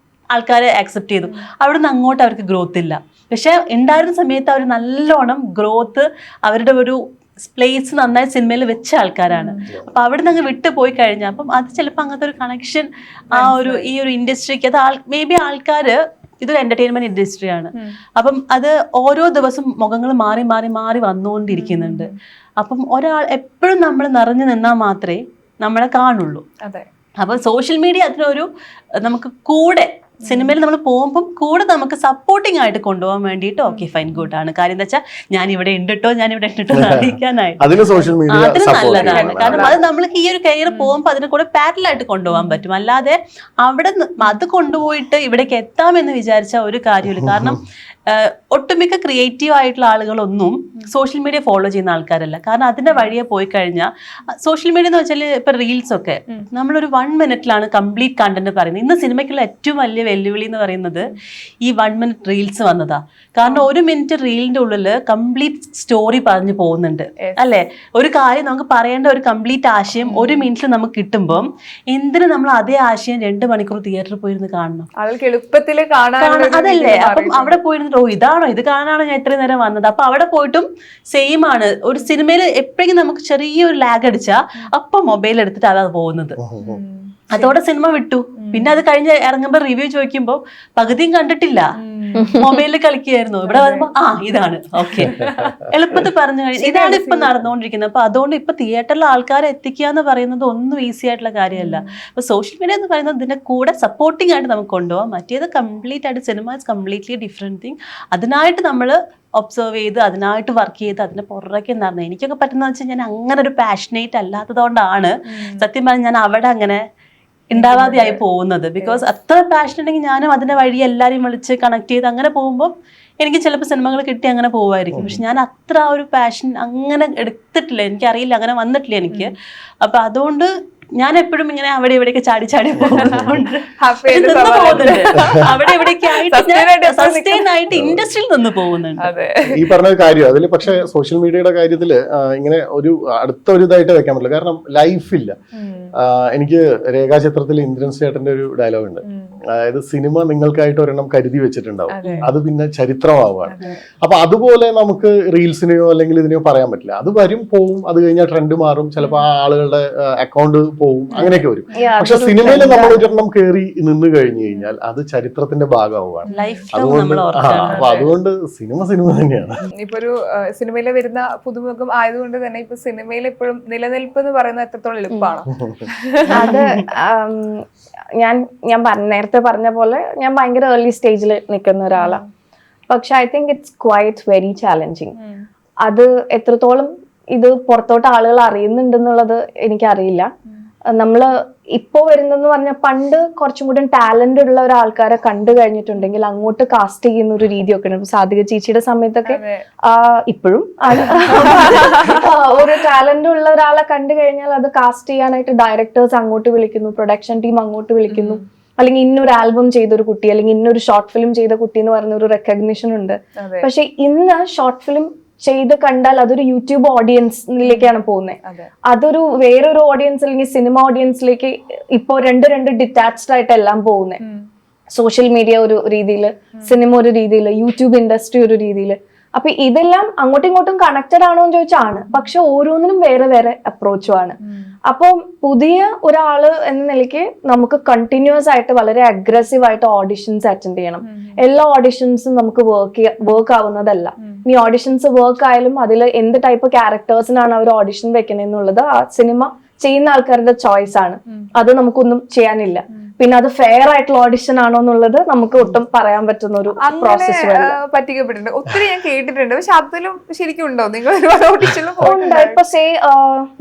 ആൾക്കാരെ ആക്സെപ്റ്റ് ചെയ്തു. അവിടെ നിന്ന് അങ്ങോട്ട് അവർക്ക് ഗ്രോത്ത് ഇല്ല. പക്ഷെ ഉണ്ടായിരുന്ന സമയത്ത് അവർ നല്ലോണം ഗ്രോത്ത്, അവരുടെ ഒരു പ്ലേസ് നന്നായി സിനിമയിൽ വെച്ച ആൾക്കാരാണ്. അപ്പൊ അവിടെ നിന്ന് അങ്ങ് വിട്ടു പോയി കഴിഞ്ഞാൽ അപ്പം അത് ചിലപ്പോൾ അങ്ങനത്തെ ഒരു കണക്ഷൻ ഈ ഒരു ഇൻഡസ്ട്രിക്ക്, അത് മേ ബി ആൾക്കാര്, ഇതൊരു എന്റർടൈൻമെന്റ് ഇൻഡസ്ട്രിയാണ്. അപ്പം അത് ഓരോ ദിവസം മുഖങ്ങൾ മാറി മാറി മാറി വന്നുകൊണ്ടിരിക്കുന്നുണ്ട്. അപ്പം ഒരാൾ എപ്പോഴും നമ്മൾ നിറഞ്ഞു നിന്നാൽ മാത്രമേ നമ്മളെ കാണുള്ളൂ. അപ്പൊ സോഷ്യൽ മീഡിയ അതിനൊരു നമുക്ക് കൂടെ സിനിമയിൽ നമ്മൾ പോകുമ്പം കൂടെ നമുക്ക് സപ്പോർട്ടിംഗ് ആയിട്ട് കൊണ്ടുപോകാൻ വേണ്ടിയിട്ട് ഓക്കെ ഫൈൻ ഗുഡ് ആണ്. കാര്യം എന്താ വെച്ചാൽ ഞാൻ ഇവിടെ ഉണ്ടിട്ടോ അറിയിക്കാനായിട്ട് അതിന് നല്ലതാണ്. കാരണം അത് നമ്മൾക്ക് ഈ ഒരു കരിയർ പോകുമ്പോൾ അതിനെ കൂടെ പാരലായിട്ട് കൊണ്ടുപോകാൻ പറ്റും. അല്ലാതെ അവിടെ അത് കൊണ്ടുപോയിട്ട് ഇവിടേക്ക് എത്താമെന്ന് വിചാരിച്ച ഒരു കാര്യമില്ല. കാരണം ഒട്ടുമിക്ക ക്രിയേറ്റീവ് ആയിട്ടുള്ള ആളുകളൊന്നും സോഷ്യൽ മീഡിയ ഫോളോ ചെയ്യുന്ന ആൾക്കാരല്ല. കാരണം അതിന്റെ വഴിയെ പോയി കഴിഞ്ഞാൽ സോഷ്യൽ മീഡിയ എന്ന് വെച്ചാൽ ഇപ്പൊ റീൽസ് ഒക്കെ നമ്മളൊരു 1 minute കംപ്ലീറ്റ് കണ്ടന്റ് പറയുന്നത്. ഇന്ന് സിനിമയ്ക്കുള്ള ഏറ്റവും വലിയ വെല്ലുവിളി എന്ന് പറയുന്നത് ഈ 1 minute റീൽസ് വന്നതാ. കാരണം 1 minute റീലിന്റെ ഉള്ളിൽ കംപ്ലീറ്റ് സ്റ്റോറി പറഞ്ഞു പോകുന്നുണ്ട് അല്ലെ. ഒരു കാര്യം നമുക്ക് പറയേണ്ട ഒരു കംപ്ലീറ്റ് ആശയം 1 minute നമുക്ക് കിട്ടുമ്പോൾ എന്തിനു നമ്മൾ അതേ ആശയം 2 മണിക്കൂർ തിയേറ്ററിൽ പോയിരുന്ന് കാണണം? ആൾക്ക് എളുപ്പത്തിൽ അതല്ലേ. അപ്പം അവിടെ പോയിരുന്നിട്ട് ഇതാണോ, ഇത് കാണാനാണോ ഞാൻ ഇത്രയും നേരം വന്നത്? അപ്പൊ അവിടെ പോയിട്ടും സെയിം ആണ്. ഒരു സിനിമയിൽ എപ്പോഴെങ്കിലും നമുക്ക് ചെറിയൊരു ലാഗ് അടിച്ചാൽ അപ്പൊ മൊബൈൽ എടുത്തിട്ട് അതാ പോകുന്നത്. അതോടെ സിനിമ വിട്ടു. പിന്നെ അത് കഴിഞ്ഞ് ഇറങ്ങുമ്പോൾ റിവ്യൂ ചോദിക്കുമ്പോൾ പകുതിയും കണ്ടിട്ടില്ല, മൊബൈലിൽ കളിക്കുകയായിരുന്നു. ഇവിടെ വരുമ്പോ ഇതാണ് ഓക്കെ, എളുപ്പത്തിൽ പറഞ്ഞു കഴിഞ്ഞാൽ ഇതാണ് ഇപ്പൊ നടന്നുകൊണ്ടിരിക്കുന്നത്. അപ്പൊ അതുകൊണ്ട് ഇപ്പൊ തിയേറ്ററിൽ ആൾക്കാരെ എത്തിക്കുക എന്ന് പറയുന്നത് ഒന്നും ഈസി ആയിട്ടുള്ള കാര്യമല്ല. അപ്പൊ സോഷ്യൽ മീഡിയ എന്ന് പറയുന്നത് ഇതിന്റെ കൂടെ സപ്പോർട്ടിംഗ് ആയിട്ട് നമുക്ക് കൊണ്ടുപോകാം. മറ്റേത് കംപ്ലീറ്റ് ആയിട്ട് cinema is completely different thing. അതിനായിട്ട് നമ്മൾ ഒബ്സർവ് ചെയ്ത് അതിനായിട്ട് വർക്ക് ചെയ്ത് അതിന്റെ പുറകെ നടന്നത്. എനിക്കൊക്കെ പറ്റുന്ന വെച്ചാൽ ഞാൻ അങ്ങനെ ഒരു പാഷനേറ്റ് അല്ലാത്തതുകൊണ്ടാണ് സത്യം പറഞ്ഞാൽ ഞാൻ അവിടെ അങ്ങനെ ഉണ്ടാവാതെയായി പോകുന്നത്. ബിക്കോസ് അത്ര പാഷൻ ഉണ്ടെങ്കിൽ ഞാനും അതിന്റെ വഴി എല്ലാവരെയും വിളിച്ച് കണക്ട് ചെയ്ത് അങ്ങനെ പോകുമ്പോൾ എനിക്ക് ചിലപ്പോൾ സിനിമകൾ കിട്ടി അങ്ങനെ പോവായിരിക്കും. പക്ഷെ ഞാൻ അത്ര ആ ഒരു പാഷൻ അങ്ങനെ എടുത്തിട്ടില്ല, എനിക്കറിയില്ല, അങ്ങനെ വന്നിട്ടില്ല എനിക്ക്. അപ്പൊ അതുകൊണ്ട് ഞാൻ എപ്പോഴും ഇങ്ങനെ അവിടെ ഇവിടെയൊക്കെ ചാടി ചാടി പോകുന്നുണ്ട്. അവിടെ ഇവിടെയൊക്കെ ആയിട്ട് സസ്റ്റൈൻ ആയിട്ട് ഇൻഡസ്ട്രിയിൽ നിന്ന് പോകുന്നുണ്ട്. ഈ പറഞ്ഞ കാര്യം അതിൽ. പക്ഷെ സോഷ്യൽ മീഡിയയുടെ കാര്യത്തില് ഇങ്ങനെ ഒരു അടുത്ത ഒരു ഇതായിട്ട് വെക്കാൻ പറ്റില്ല, കാരണം ലൈഫില്ല. എനിക്ക് രേഖാചിത്രത്തിൽ ഇന്ദ്രൻസ് ചേട്ടന്റെ ഒരു ഡയലോഗ് ഉണ്ട്, അതായത് സിനിമ നിങ്ങൾക്കായിട്ട് ഒരെണ്ണം കരുതി വെച്ചിട്ടുണ്ടാവും, അത് പിന്നെ ചരിത്രമാവുകയാണ്. അപ്പൊ അതുപോലെ നമുക്ക് റീൽസിനെയോ അല്ലെങ്കിൽ ഇതിനെയോ പറയാൻ പറ്റില്ല. അത് വരും പോവും, അത് കഴിഞ്ഞാൽ ട്രെൻഡ് മാറും, ചിലപ്പോൾ ആ ആളുകളുടെ അക്കൗണ്ട് പോവും, അങ്ങനെയൊക്കെ വരും. പക്ഷെ സിനിമയിൽ നമ്മൾ ഒരെണ്ണം കയറി നിന്ന് കഴിഞ്ഞു കഴിഞ്ഞാൽ അത് ചരിത്രത്തിന്റെ ഭാഗമാവുകയാണ്. അപ്പൊ അതുകൊണ്ട് സിനിമ തന്നെയാണ്. ഇപ്പൊ ഒരു സിനിമയിൽ വരുന്ന പുതുമുഖം ആയതുകൊണ്ട് തന്നെ ഇപ്പൊ സിനിമയിൽ എപ്പോഴും നിലനിൽപ്പ് എന്ന് പറയുന്നത് എത്രത്തോളം എളുപ്പമാണ്? അത് ഞാൻ നേരത്തെ പറഞ്ഞ പോലെ ഞാൻ ഭയങ്കര ഏർലി സ്റ്റേജിൽ നിൽക്കുന്ന ഒരാളാണ്. പക്ഷെ I think it's quite very challenging. അത് എത്രത്തോളം ഇത് പുറത്തോട്ട് ആളുകൾ അറിയുന്നുണ്ടെന്നുള്ളത് എനിക്കറിയില്ല. നമ്മള് ഇപ്പോ വരുന്നെന്ന് പറഞ്ഞ പണ്ട് കുറച്ചും കൂടി ടാലന്റ് ഉള്ള ഒരാൾക്കാരെ കണ്ടു കഴിഞ്ഞിട്ടുണ്ടെങ്കിൽ അങ്ങോട്ട് കാസ്റ്റ് ചെയ്യുന്ന ഒരു രീതിയൊക്കെ ഉണ്ട്. സാധിക ചേച്ചിയുടെ സമയത്തൊക്കെ ഇപ്പോഴും ഒരു ടാലന്റ് ഉള്ള ഒരാളെ കണ്ടു കഴിഞ്ഞാൽ അത് കാസ്റ്റ് ചെയ്യാനായിട്ട് ഡയറക്ടേഴ്സ് അങ്ങോട്ട് വിളിക്കുന്നു, പ്രൊഡക്ഷൻ ടീം അങ്ങോട്ട് വിളിക്കുന്നു, അല്ലെങ്കിൽ ഇന്നൊരു ആൽബം ചെയ്തൊരു കുട്ടി, അല്ലെങ്കിൽ ഇന്നൊരു ഷോർട്ട് ഫിലിം ചെയ്ത കുട്ടി എന്ന് പറയുന്ന ഒരു റെക്കഗ്നിഷൻ ഉണ്ട്. പക്ഷെ ഇന്ന് ഷോർട്ട് ഫിലിം ചെയ്ത് കണ്ടാൽ അതൊരു യൂട്യൂബ് ഓഡിയൻസിലേക്കാണ് പോകുന്നത്. അതൊരു വേറൊരു ഓഡിയൻസ് അല്ലെങ്കിൽ സിനിമ ഓഡിയൻസിലേക്ക് ഇപ്പോ രണ്ട് ഡിറ്റാച്ച്ഡ് ആയിട്ട് എല്ലാം പോകുന്നത്. സോഷ്യൽ മീഡിയ ഒരു രീതിയിൽ, സിനിമ ഒരു രീതിയിൽ, യൂട്യൂബ് ഇൻഡസ്ട്രി ഒരു രീതിയിൽ. അപ്പൊ ഇതെല്ലാം അങ്ങോട്ടും ഇങ്ങോട്ടും കണക്റ്റഡ് ആണോ എന്ന് ചോദിച്ചാണ്, പക്ഷെ ഓരോന്നിനും വേറെ വേറെ അപ്രോച്ചും ആണ്. അപ്പോൾ പുതിയ ഒരാള് എന്ന നിലയ്ക്ക് നമുക്ക് കണ്ടിന്യൂസ് ആയിട്ട് വളരെ അഗ്രസീവ് ആയിട്ട് ഓഡിഷൻസ് അറ്റൻഡ് ചെയ്യണം. എല്ലാ ഓഡിഷൻസും നമുക്ക് വർക്ക് ആവുന്നതല്ല. ഇനി ഓഡിഷൻസ് വർക്ക് ആയാലും അതിൽ എന്ത് ടൈപ്പ് ക്യാരക്ടേഴ്സിനാണ് അവർ ഓഡിഷൻ വെക്കണെന്നുള്ളത് ആ സിനിമ ചെയ്യുന്ന ആൾക്കാരുടെ ചോയ്സ് ആണ്. അത് നമുക്കൊന്നും ചെയ്യാനില്ല. പിന്നെ അത് ഫെയർ ആയിട്ടുള്ള ഓഡിഷൻ ആണോ എന്നുള്ളത് നമുക്ക് ഒട്ടും പറയാൻ പറ്റുന്ന ഒരു പ്രോസസ് പറ്റിക്കപ്പെട്ടിട്ടുണ്ട്. ഒത്തിരി ഞാൻ കേട്ടിട്ടുണ്ട്. പക്ഷെ അതിലും ശരിക്കും ഉണ്ടോ നിങ്ങൾ ഓഡിഷനിലും? ഇപ്പൊ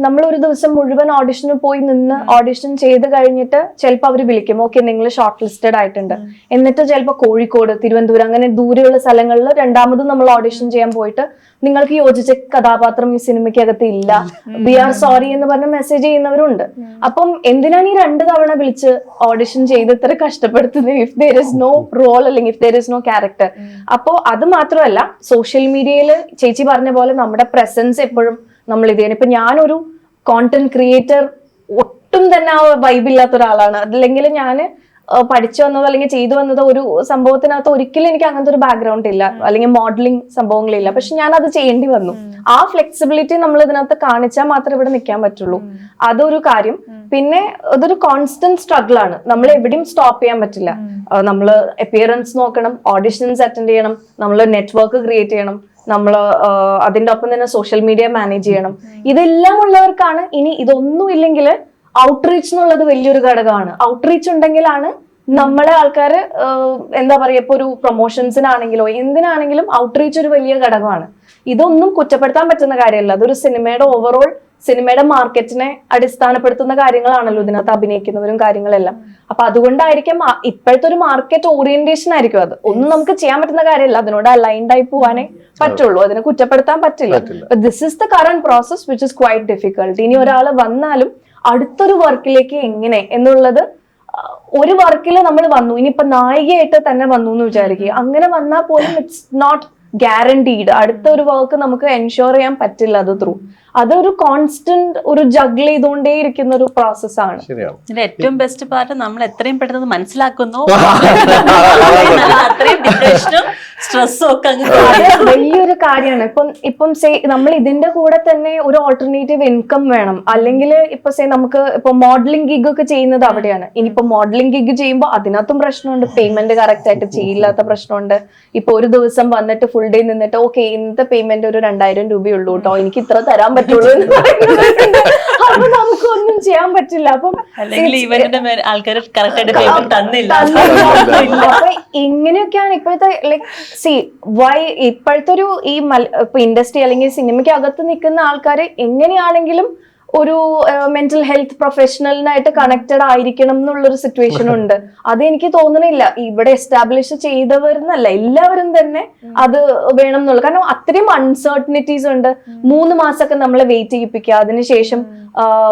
നമ്മൾ ഒരു ദിവസം മുഴുവൻ ഓഡിഷന് പോയി നിന്ന് ഓഡിഷൻ ചെയ്ത് കഴിഞ്ഞിട്ട് ചിലപ്പോൾ അവർ വിളിക്കും, ഓക്കെ നിങ്ങൾ ഷോർട്ട് ലിസ്റ്റഡ് ആയിട്ടുണ്ട്. എന്നിട്ട് ചിലപ്പോൾ കോഴിക്കോട്, തിരുവനന്തപുരം അങ്ങനെ ദൂരെയുള്ള സ്ഥലങ്ങളിൽ രണ്ടാമതും നമ്മൾ ഓഡിഷൻ ചെയ്യാൻ പോയിട്ട് നിങ്ങൾക്ക് യോജിച്ച കഥാപാത്രം ഈ സിനിമയ്ക്കകത്ത് ഇല്ല, ബി ആർ സോറി എന്ന് പറഞ്ഞ മെസ്സേജ് ചെയ്യുന്നവരുണ്ട്. അപ്പം എന്തിനാണ് ഈ 2 തവണ വിളിച്ച് ഓഡിഷൻ ചെയ്ത് ഇത്ര കഷ്ടപ്പെടുത്തുന്നത് if there is no role അല്ലെങ്കിൽ if there is no character? അപ്പോ അത് മാത്രമല്ല, സോഷ്യൽ മീഡിയയിൽ ചേച്ചി പറഞ്ഞ പോലെ നമ്മുടെ പ്രസൻസ് എപ്പോഴും നമ്മൾ ഇത് ചെയ്യണം. ഇപ്പൊ ഞാനൊരു കോണ്ടന്റ് ക്രിയേറ്റർ ഒട്ടും തന്നെ ആ വൈബില്ലാത്ത ഒരാളാണ്. അതല്ലെങ്കിൽ ഞാൻ പഠിച്ചു വന്നതോ അല്ലെങ്കിൽ ചെയ്തു വന്നതോ ഒരു സംഭവത്തിനകത്ത് ഒരിക്കലും എനിക്ക് അങ്ങനത്തെ ഒരു ബാക്ക്ഗ്രൗണ്ട് ഇല്ല, അല്ലെങ്കിൽ മോഡലിംഗ് സംഭവങ്ങളില്ല. പക്ഷെ ഞാൻ അത് ചെയ്യേണ്ടി വന്നു. ആ ഫ്ലെക്സിബിലിറ്റി നമ്മൾ ഇതിനകത്ത് കാണിച്ചാൽ മാത്രമേ ഇവിടെ നിൽക്കാൻ പറ്റുള്ളൂ. അതൊരു കാര്യം. പിന്നെ അതൊരു കോൺസ്റ്റന്റ് സ്ട്രഗിൾ ആണ്. നമ്മൾ എവിടെയും സ്റ്റോപ്പ് ചെയ്യാൻ പറ്റില്ല. നമ്മൾ അപ്പിയറൻസ് നോക്കണം, ഓഡിഷൻസ് അറ്റൻഡ് ചെയ്യണം, നമ്മൾ നെറ്റ്വർക്ക് ക്രിയേറ്റ് ചെയ്യണം, നമ്മൾ അതിന്റെ ഒപ്പം തന്നെ സോഷ്യൽ മീഡിയ മാനേജ് ചെയ്യണം. ഇതെല്ലാം ഉള്ളവർക്കാണ്. ഇനി ഇതൊന്നും ഇല്ലെങ്കിൽ ഔട്ട്റീച്ച് എന്നുള്ളത് വലിയൊരു ഘടകമാണ്. ഔട്ട്റീച്ച് ഉണ്ടെങ്കിലാണ് നമ്മളെ ആൾക്കാര് എന്താ പറയാ, ഇപ്പൊ ഒരു പ്രൊമോഷൻസിനാണെങ്കിലോ എന്തിനാണെങ്കിലും ഔട്ട്റീച്ച് ഒരു വലിയ ഘടകമാണ്. ഇതൊന്നും കുറ്റപ്പെടുത്താൻ പറ്റുന്ന കാര്യമല്ല. അതൊരു സിനിമയുടെ ഓവറോൾ സിനിമയുടെ മാർക്കറ്റിനെ അടിസ്ഥാനപ്പെടുത്തുന്ന കാര്യങ്ങളാണല്ലോ ഇതിനകത്ത് അഭിനയിക്കുന്നവരും കാര്യങ്ങളെല്ലാം. അപ്പൊ അതുകൊണ്ടായിരിക്കും ഇപ്പോഴത്തെ ഒരു മാർക്കറ്റ് ഓറിയന്റേഷൻ ആയിരിക്കും അത്. ഒന്നും നമുക്ക് ചെയ്യാൻ പറ്റുന്ന കാര്യമല്ല, അതിനോട് അലൈൻഡ് ആയി പോവാനേ പറ്റുള്ളൂ, അതിനെ കുറ്റപ്പെടുത്താൻ പറ്റില്ല. This is the current process which is quite difficult. ഇനി ഒരാൾ വന്നാലും അടുത്തൊരു വർക്കിലേക്ക് എങ്ങനെ എന്നുള്ളത്, ഒരു വർക്കിൽ നമ്മൾ വന്നു, ഇനിയിപ്പോ നായികയായിട്ട് തന്നെ വന്നു എന്ന് വിചാരിക്കുക, അങ്ങനെ വന്നാൽ പോലും ഇറ്റ്സ് നോട്ട് ഗ്യാരണ്ടീഡ്. അടുത്ത ഒരു വർക്ക് നമുക്ക് എൻഷുർ ചെയ്യാൻ പറ്റില്ല അത് ത്രൂ. അതൊരു കോൺസ്റ്റന്റ് ഒരു ജഗ്ൽ ചെയ്തുകൊണ്ടേ ഇരിക്കുന്ന ഒരു പ്രോസസ്സാണ്. ഇതിന്റെ ഏറ്റവും ബെസ്റ്റ് പാർട്ട് നമ്മൾ എത്രയും പെട്ടെന്ന് മനസ്സിലാക്കുന്നു, അത്രയും ഡിപ്രഷനും സ്ട്രെസ്സും ഒക്കെ വലിയൊരു കാര്യമാണ്. ഇപ്പം നമ്മൾ ഇതിന്റെ കൂടെ തന്നെ ഒരു ഓൾട്ടർനേറ്റീവ് ഇൻകം വേണം. അല്ലെങ്കിൽ ഇപ്പൊ നമുക്ക് ഇപ്പൊ മോഡലിംഗ് ഗിഗ് ഒക്കെ ചെയ്യുന്നത് അവിടെയാണ്. ഇനിയിപ്പോ മോഡലിംഗ് ഗിഗ് ചെയ്യുമ്പോൾ അതിനകത്തും പ്രശ്നമുണ്ട്, പേയ്മെന്റ് കറക്റ്റ് ആയിട്ട് ചെയ്യില്ലാത്ത പ്രശ്നമുണ്ട്. ഇപ്പൊ ഒരു ദിവസം വന്നിട്ട് ഫുൾ ഡേ നിന്നിട്ട് ഓക്കെ ഇന്നത്തെ പേയ്മെന്റ് ഒരു 2000 രൂപയുള്ളൂ കേട്ടോ, എനിക്ക് ഇത്ര തരാൻ പറ്റുള്ളൂ എന്ന് പറയുന്നത് അപ്പൊ നമുക്കൊന്നും ചെയ്യാൻ പറ്റില്ല. അപ്പം അപ്പൊ ഇങ്ങനെയൊക്കെയാണ് ഇപ്പോഴത്തെ ഇപ്പോഴത്തെ ഒരു ഈ ഇപ്പൊ ഇൻഡസ്ട്രി അല്ലെങ്കിൽ സിനിമയ്ക്ക് അകത്ത് നിൽക്കുന്ന ആൾക്കാര് എങ്ങനെയാണെങ്കിലും ഒരു മെന്റൽ ഹെൽത്ത് പ്രൊഫഷണലിനായിട്ട് കണക്റ്റഡ് ആയിരിക്കണം എന്നുള്ളൊരു സിറ്റുവേഷൻ ഉണ്ട്. അത് എനിക്ക് തോന്നുന്നില്ല ഇവിടെ എസ്റ്റാബ്ലിഷ് ചെയ്തവരെന്നല്ല, എല്ലാവരും തന്നെ അത് വേണം എന്നുള്ളത്. കാരണം അത്രയും അൺസർട്ടനിറ്റീസ് ഉണ്ട്. 3 മാസമൊക്കെ നമ്മളെ വെയിറ്റ് ചെയ്യിപ്പിക്കുക, അതിനുശേഷം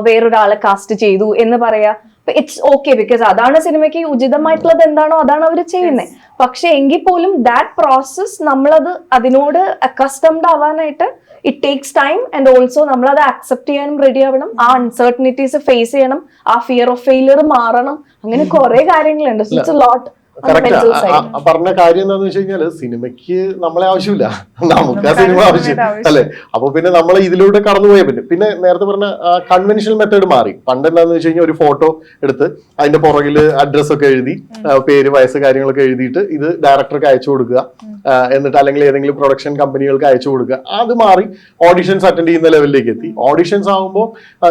വേറൊരാളെ കാസ്റ്റ് ചെയ്തു എന്ന് പറയാ. ഇറ്റ്സ് ഓക്കെ, ബിക്കോസ് അതാണ് സിനിമയ്ക്ക് ഉചിതമായിട്ടുള്ളത് എന്താണോ അതാണ് അവർ ചെയ്യുന്നത്. പക്ഷെ എങ്കിൽ പോലും ദാറ്റ് പ്രോസസ് നമ്മളത് അതിനോട് അക്കസ്റ്റംഡ് ആവാനായിട്ട് it takes time. And also നമ്മളത് അക്സെപ്റ്റ് ചെയ്യാനും റെഡി ആവണം. ആ അൺസർട്ടനിറ്റീസ് ഫേസ് ചെയ്യണം. ആ ഫിയർ ഓഫ് ഫെയിലിയർ മാറണം. അങ്ങനെ കുറെ കാര്യങ്ങളുണ്ട്. So it's a lot. പറഞ്ഞ കാര്യം എന്താന്ന് വെച്ച് കഴിഞ്ഞാല് സിനിമയ്ക്ക് നമ്മളെ ആവശ്യമില്ല, നമുക്ക് ആ സിനിമ ആവശ്യം അല്ലെ. അപ്പൊ പിന്നെ നമ്മൾ ഇതിലൂടെ കടന്നുപോയാൽ പറ്റും. പിന്നെ നേരത്തെ പറഞ്ഞ കൺവെൻഷണൽ മെത്തേഡ് മാറി. പണ്ട് എന്താന്ന് വെച്ച് കഴിഞ്ഞാൽ ഒരു ഫോട്ടോ എടുത്ത് അതിന്റെ പുറകില് അഡ്രസ് ഒക്കെ എഴുതി പേര് വയസ്സ് കാര്യങ്ങളൊക്കെ എഴുതിയിട്ട് ഇത് ഡയറക്ടർക്ക് അയച്ചു കൊടുക്കുക, എന്നിട്ട് അല്ലെങ്കിൽ ഏതെങ്കിലും പ്രൊഡക്ഷൻ കമ്പനികൾക്ക് അയച്ചു കൊടുക്കുക. അത് മാറി ഓഡിഷൻസ് അറ്റൻഡ് ചെയ്യുന്ന ലെവലിലേക്ക് എത്തി. ഓഡിഷൻസ് ആകുമ്പോൾ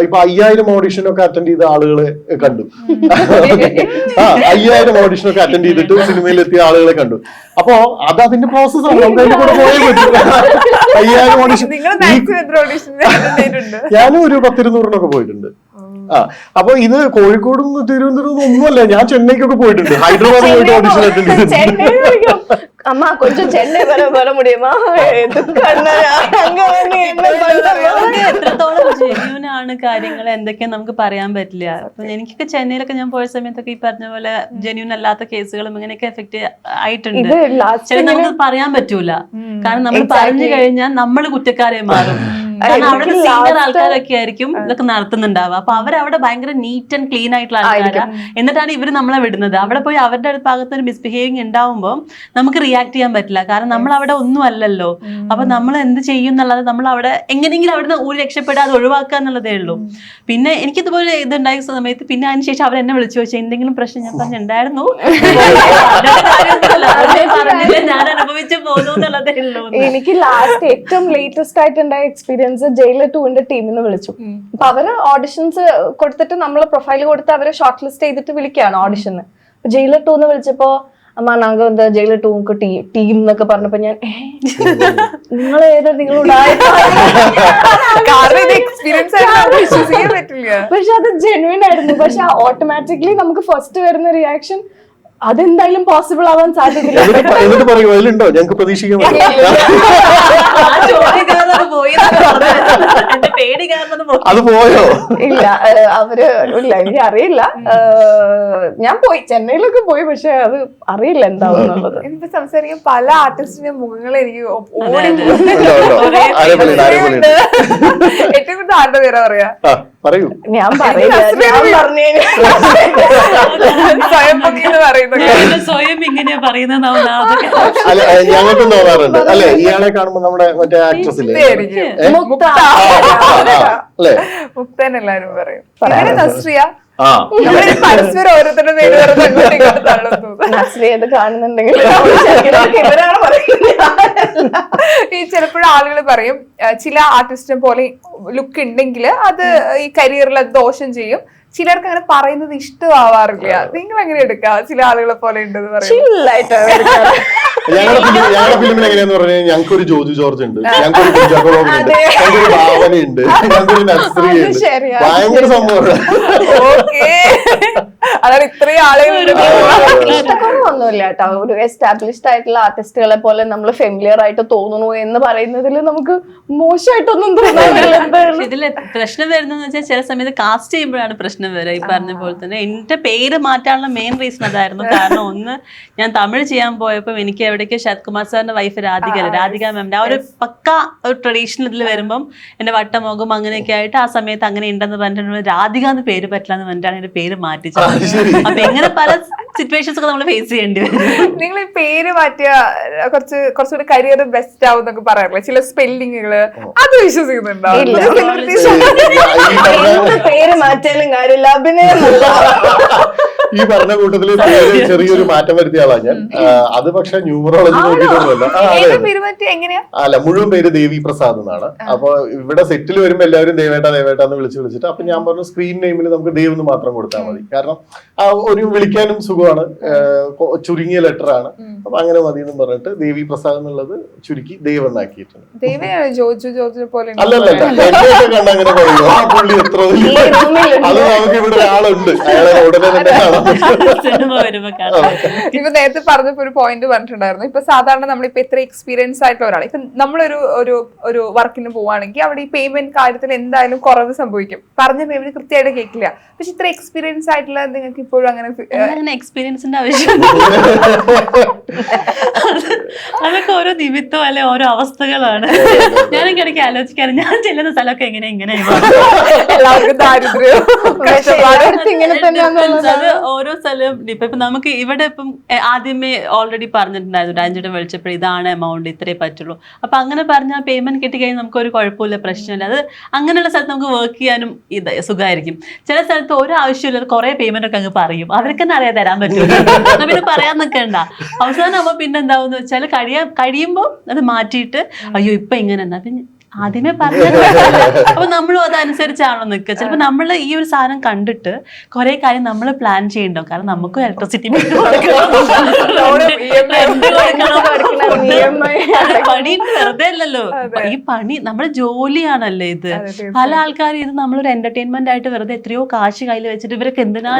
ഇപ്പൊ 5000 ഓഡിഷൻ ഒക്കെ അറ്റൻഡ് ചെയ്ത ആളുകളെ കണ്ടു. 5000 ഓഡിഷൻ ഒക്കെ അറ്റൻഡ് ചെയ്തിട്ട് സിനിമയിൽ എത്തിയ ആളുകളെ കണ്ടു. അപ്പൊ അത് അതിന്റെ പ്രോസസ്സാണ്. നമുക്ക് അതിന്റെ കൂടെ പോയേ പറ്റും. 5000 ഓഡിഷൻ ഞാനും ഒരു 10-200 പോയിട്ടുണ്ട്. അപ്പൊ ഇത് കോഴിക്കോടും തിരുവനന്തപുരം ഒന്നുമല്ല, ഞാൻ ചെന്നൈക്കൊക്കെ പോയിട്ടുണ്ട്. ഹൈദരാബാദിൽ പോയിട്ട് ഓഡിഷൻ അറ്റൻഡ് ചെയ്തിട്ടുണ്ട്. அம்மா கொஞ்சம் சென்னை வர முடியுமா? എത്രത്തോളം ജെന്യൂൻ ആണ് കാര്യങ്ങൾ എന്തൊക്കെയാ നമുക്ക് പറയാൻ പറ്റില്ല. അപ്പൊ എനിക്കൊക്കെ ചെന്നൈയിലൊക്കെ ഞാൻ പോയ സമയത്തൊക്കെ ഈ പറഞ്ഞ പോലെ ജെന്യൂൻ അല്ലാത്ത കേസുകളും ഇങ്ങനെയൊക്കെ എഫക്ട് ആയിട്ടുണ്ട്. ചില നമുക്ക് പറയാൻ പറ്റൂല, കാരണം നമ്മൾ പറഞ്ഞു കഴിഞ്ഞാൽ നമ്മൾ കുറ്റക്കാരെ മാറും. കാരണം അവിടെ സീനിയർ ആൾക്കാരൊക്കെ ആയിരിക്കും ഇതൊക്കെ നടത്തുന്നുണ്ടാവുക. അപ്പൊ അവരവിടെ ഭയങ്കര നീറ്റ് ആൻഡ് ക്ലീൻ ആയിട്ടുള്ള ആൾക്കാരാണ്. എന്നിട്ടാണ് ഇവര് നമ്മളെ വിടുന്നത്. അവിടെ പോയി അവരുടെ ഭാഗത്ത് ഒരു മിസ്ബിഹേവിങ് ഉണ്ടാവുമ്പോൾ നമുക്ക് റിയാക്ട് ചെയ്യാൻ പറ്റില്ല, കാരണം നമ്മൾ അവിടെ ഒന്നും അല്ലല്ലോ. അപ്പൊ നമ്മൾ എന്ത് ചെയ്യും എന്നുള്ളത് നമ്മൾ അവിടെ എങ്ങനെയെങ്കിലും അവിടുന്ന് ഒരു രക്ഷപ്പെടാതെ ഒഴിവാക്കുക എന്നുള്ളതേ ഉള്ളൂ. പിന്നെ എനിക്കിതുപോലെ ഇതുണ്ടായ സമയത്ത് പിന്നെ അതിനുശേഷം അവരെന്നെ വിളിച്ചു ചോദിച്ചാൽ എന്തെങ്കിലും പ്രശ്നം, ഞാൻ പറഞ്ഞിട്ടുണ്ടായിരുന്നു, പറഞ്ഞില്ല, ഞാൻ അനുഭവിച്ചു പോകുന്നു എന്നുള്ളതേ ഉള്ളൂ. എനിക്ക് ലാസ്റ്റ് ഏറ്റവും ലേറ്റസ്റ്റ് ആയിട്ടുണ്ടായ എക്സ്പീരിയൻസ് ജയിലർ 2ന്റെ ടീമിന്ന് വിളിച്ചു. അപ്പൊ അവര് ഓഡിഷൻസ് കൊടുത്തിട്ട് നമ്മളെ പ്രൊഫൈൽ കൊടുത്ത് അവരെ ഷോർട്ട് ലിസ്റ്റ് ചെയ്തിട്ട് വിളിക്കുകയാണ് ഓഡിഷന്. ജയിലർ 2 വിളിച്ചപ്പോ അമ്മ നാങ്ക എന്താ ജയിലർ 2 ടീം എന്നൊക്കെ പറഞ്ഞപ്പോ ഞാൻ നിങ്ങൾ ഏതാ പക്ഷെ അത് ജെന്യൂൻ ആയിരുന്നു. പക്ഷെ ഓട്ടോമാറ്റിക്കലി നമുക്ക് ഫസ്റ്റ് വരുന്ന റിയാക്ഷൻ അതെന്തായാലും പോസിബിൾ ആവാൻ സാധ്യതയില്ല. എന്നിട്ട് പറയും അതിലുണ്ടോ ഞങ്ങൾക്ക് പ്രതീക്ഷിക്കാൻ അത് പോയോ? ഇല്ല അവര് ഇല്ല, എനിക്ക് അറിയില്ല. ഞാൻ പോയി ചെന്നൈയിലൊക്കെ പോയി, പക്ഷെ അത് അറിയില്ല എന്താവുന്നുള്ളത്. എനിക്ക് സംസാരിക്കാൻ പല ആർട്ടിസ്റ്റിന്റെ മുഖങ്ങൾ എനിക്ക് ഏറ്റവും കൂടുതൽ ആരുടെ പേരാ പറയാ? പറയൂ. ഞാൻ പറയില്ല, സ്വയം ഇങ്ങനെയാ പറയുന്നത്. ഞങ്ങൾക്ക് തോന്നാറുണ്ട് അല്ലെ, ഇയാളെ കാണുമ്പോ നമ്മുടെ മറ്റേ ആക്ട്രസില്ലേ അല്ലേ, മുക്തൻ എല്ലാരും പറയും. നസ്രിയ പരസ്പരം ഓരോരുത്തരുടെ പേര് നസ്രിയത് കാണുന്നുണ്ടെങ്കിൽ ഈ ചിലപ്പോഴും ആളുകൾ പറയും ചില ആർട്ടിസ്റ്റിനെ പോലെ ലുക്ക് ഉണ്ടെങ്കിൽ അത് ഈ കരിയറിൽ അത് ദോഷം ചെയ്യും. ചിലർക്ക് അങ്ങനെ പറയുന്നത് ഇഷ്ടമാവാറില്ല. നിങ്ങൾ എങ്ങനെ എടുക്കുക? ചില ആളുകളെ പോലെ ഉണ്ടെന്ന് പറയും. ഞങ്ങളുടെ ഫിലിമിൽ എങ്ങനെയാന്ന് പറഞ്ഞാൽ ഞങ്ങൾക്ക് ഒരു ജോജു ജോർജ് ഉണ്ട്, ഞങ്ങൾക്ക് ഒരു ഞങ്ങൾക്കൊരു ഭാവനയുണ്ട്, ഞങ്ങൾക്കൊരു നസ്രിയുണ്ട്. ഭയങ്കര സംഭവമാണ്. അതാണ് ഇത്രയും ആളുകൾ ഇഷ്ടക്കൊന്നുമില്ല കേട്ടോ. ഒരു എസ്റ്റാബ്ലിഷ്ഡ് ആയിട്ടുള്ള ആർട്ടിസ്റ്റുകളെ പോലെ നമ്മൾ ഫെമിലിയർ ആയിട്ട് തോന്നുന്നു എന്ന് പറയുന്നതിൽ നമുക്ക് മോശമായിട്ടൊന്നും തോന്നാറില്ല. ഇതില് പ്രശ്നം വരുന്നതെന്ന് വെച്ചാൽ ചില സമയത്ത് കാസ്റ്റ് ചെയ്യുമ്പോഴാണ് പ്രശ്നം വരിക. ഈ പറഞ്ഞ പോലെ തന്നെ എന്റെ പേര് മാറ്റാനുള്ള മെയിൻ റീസൺ അതായിരുന്നു. കാരണം ഒന്ന്, ഞാൻ തമിഴ് ചെയ്യാൻ പോയപ്പോൾ എനിക്ക് എവിടേക്ക് ശരത് കുമാർ സാറിന്റെ വൈഫ് രാധിക മാമിന്റെ ആ ഒരു പക്ക ഒരു ട്രഡീഷണൽ ഇതിൽ വരുമ്പം എന്റെ വട്ടമുഖം അങ്ങനെയൊക്കെ ആയിട്ട് ആ സമയത്ത് അങ്ങനെ ഉണ്ടെന്ന് പറഞ്ഞിട്ട് രാധിക എന്ന് പേര് പറ്റില്ല എന്ന് പറഞ്ഞിട്ടാണ് എന്റെ പേര് മാറ്റിച്ചത്. അപ്പൊ ഇങ്ങനെ പല സിറ്റുവേഷൻസ് ഒക്കെ നമ്മൾ ഫേസ് ചെയ്യേണ്ടി വരും. നിങ്ങൾ ഈ പേര് മാറ്റിയ കുറച്ചുകൂടി കരിയർ ബെസ്റ്റ് ആവും എന്നൊക്കെ പറയാറില്ല, ചില സ്പെല്ലിങ്ങുകള്, അത് വിശ്വസിക്കുന്നുണ്ടോ? പേര് മാറ്റാനും കാര്യമില്ല, അഭിനയം ഈ പറഞ്ഞ കൂട്ടത്തില് ചെറിയൊരു മാറ്റം വരുത്തിയ ആളാ ഞാൻ. അത് പക്ഷെ ന്യൂമറോളജി നോക്കിയിട്ടൊന്നുമല്ല. എങ്ങനെയാ? അല്ല, മുഴുവൻ പേര് ദേവി പ്രസാദ് എന്നാണ്. അപ്പൊ ഇവിടെ സെറ്റിൽ വരുമ്പോ എല്ലാവരും ദേവേട്ട എന്ന് വിളിച്ചിട്ട് അപ്പൊ ഞാൻ പറഞ്ഞു സ്ക്രീൻ നെയിമിൽ നമുക്ക് ദേവ് എന്ന് മാത്രം കൊടുത്താൽ മതി. കാരണം ഒരു വിളിക്കാനും സുഖമാണ്, ചുരുങ്ങിയ ലെറ്റർ ആണ്. അപ്പൊ അങ്ങനെ മതി എന്ന് പറഞ്ഞിട്ട് ദേവി പ്രസാദ് എന്നുള്ളത് ചുരുക്കി ദേവ് എന്നാക്കിയിട്ടുണ്ട്. അല്ലല്ല, എന്നെയൊക്കെ കണ്ട അങ്ങനെ പറയുമോ? ആ പുള്ളി എത്ര വലിയ അത് നമുക്ക് ഇവിടെ ഒരാളുണ്ട്, അയാളെ ഉടനെ തന്നെ കാണാം. ഇപ്പൊ നേരത്തെ പറഞ്ഞപ്പോ ഒരു പോയിന്റ് പറഞ്ഞിട്ടുണ്ടായിരുന്നു. ഇപ്പൊ സാധാരണ നമ്മളിപ്പോ ഇത്ര എക്സ്പീരിയൻസ് ആയിട്ടുള്ള ഒരാൾ, ഇപ്പൊ നമ്മളൊരു ഒരു വർക്കിന് പോവാണെങ്കിൽ അവിടെ ഈ പേയ്മെന്റ് കാര്യത്തിൽ എന്തായാലും കുറവ് സംഭവിക്കും. പറഞ്ഞ പേയ്മെന്റ് കൃത്യമായിട്ട് കേൾക്കില്ല. പക്ഷെ ഇത്ര എക്സ്പീരിയൻസ് ആയിട്ടുള്ള നിങ്ങൾക്ക് ഇപ്പോഴും അങ്ങനെ എക്സ്പീരിയൻസിന്റെ ആവശ്യം അതൊക്കെ ഓരോ നിമിത്തം അല്ലെ ഓരോ അവസ്ഥകളാണ്. ഞാനൊക്കെ ഇടയ്ക്ക് ആലോചിക്കാറ് ഞാൻ ചെല്ലുന്ന സ്ഥലമൊക്കെ എങ്ങനെ എല്ലാവർക്കും ദാരിദ്ര്യം അത് ഓരോ സ്ഥലം ഇപ്പൊ നമുക്ക് ഇവിടെ ഇപ്പം ആദ്യമേ ഓൾറെഡി പറഞ്ഞിട്ടുണ്ടായിരുന്നു, രാജ്യത്തെ വിളിച്ചപ്പോൾ ഇതാണ് എമൗണ്ട്, ഇത്രേ പറ്റുള്ളൂ. അപ്പൊ അങ്ങനെ പറഞ്ഞാൽ പേയ്മെന്റ് കിട്ടിക്കഴിഞ്ഞാൽ നമുക്ക് ഒരു കുഴപ്പമില്ല, പ്രശ്നമില്ല. അത് അങ്ങനെയുള്ള സ്ഥലത്ത് നമുക്ക് വർക്ക് ചെയ്യാനും ഇത് സുഖമായിരിക്കും. ചില സ്ഥലത്ത് ഒരു ആവശ്യമില്ല, കുറെ പേയ്മെന്റ് ഒക്കെ അങ്ങ് പറയും, അവർക്ക് തന്നെ അറിയാൻ തരാൻ പറ്റും. പിന്നെ പറയാൻ നിൽക്കണ്ട. അവസാനം ആവുമ്പോ പിന്നെ എന്താവെന്ന് വെച്ചാൽ കഴിയുമ്പോൾ അത് മാറ്റിയിട്ട് അയ്യോ ഇപ്പൊ ഇങ്ങനെ എന്നാ പിന്നെ ആദ്യമേ പറഞ്ഞത്. അപ്പൊ നമ്മളും അതനുസരിച്ചാണോ നിൽക്കുക. ചിലപ്പോ നമ്മൾ ഈ ഒരു സാധനം കണ്ടിട്ട് കുറെ കാര്യം നമ്മൾ പ്ലാൻ ചെയ്യണ്ടോ. കാരണം നമുക്കും ഇലക്ട്രിസിറ്റി പണി വെറുതെ അല്ലല്ലോ. ഈ പണി നമ്മുടെ ജോലിയാണല്ലോ ഇത്. പല ആൾക്കാരും ഇത് നമ്മളൊരു എന്റർടൈൻമെന്റ് ആയിട്ട് വെറുതെ എത്രയോ കാശ് കയ്യിൽ വെച്ചിട്ട് ഇവരൊക്കെ എന്തിനാ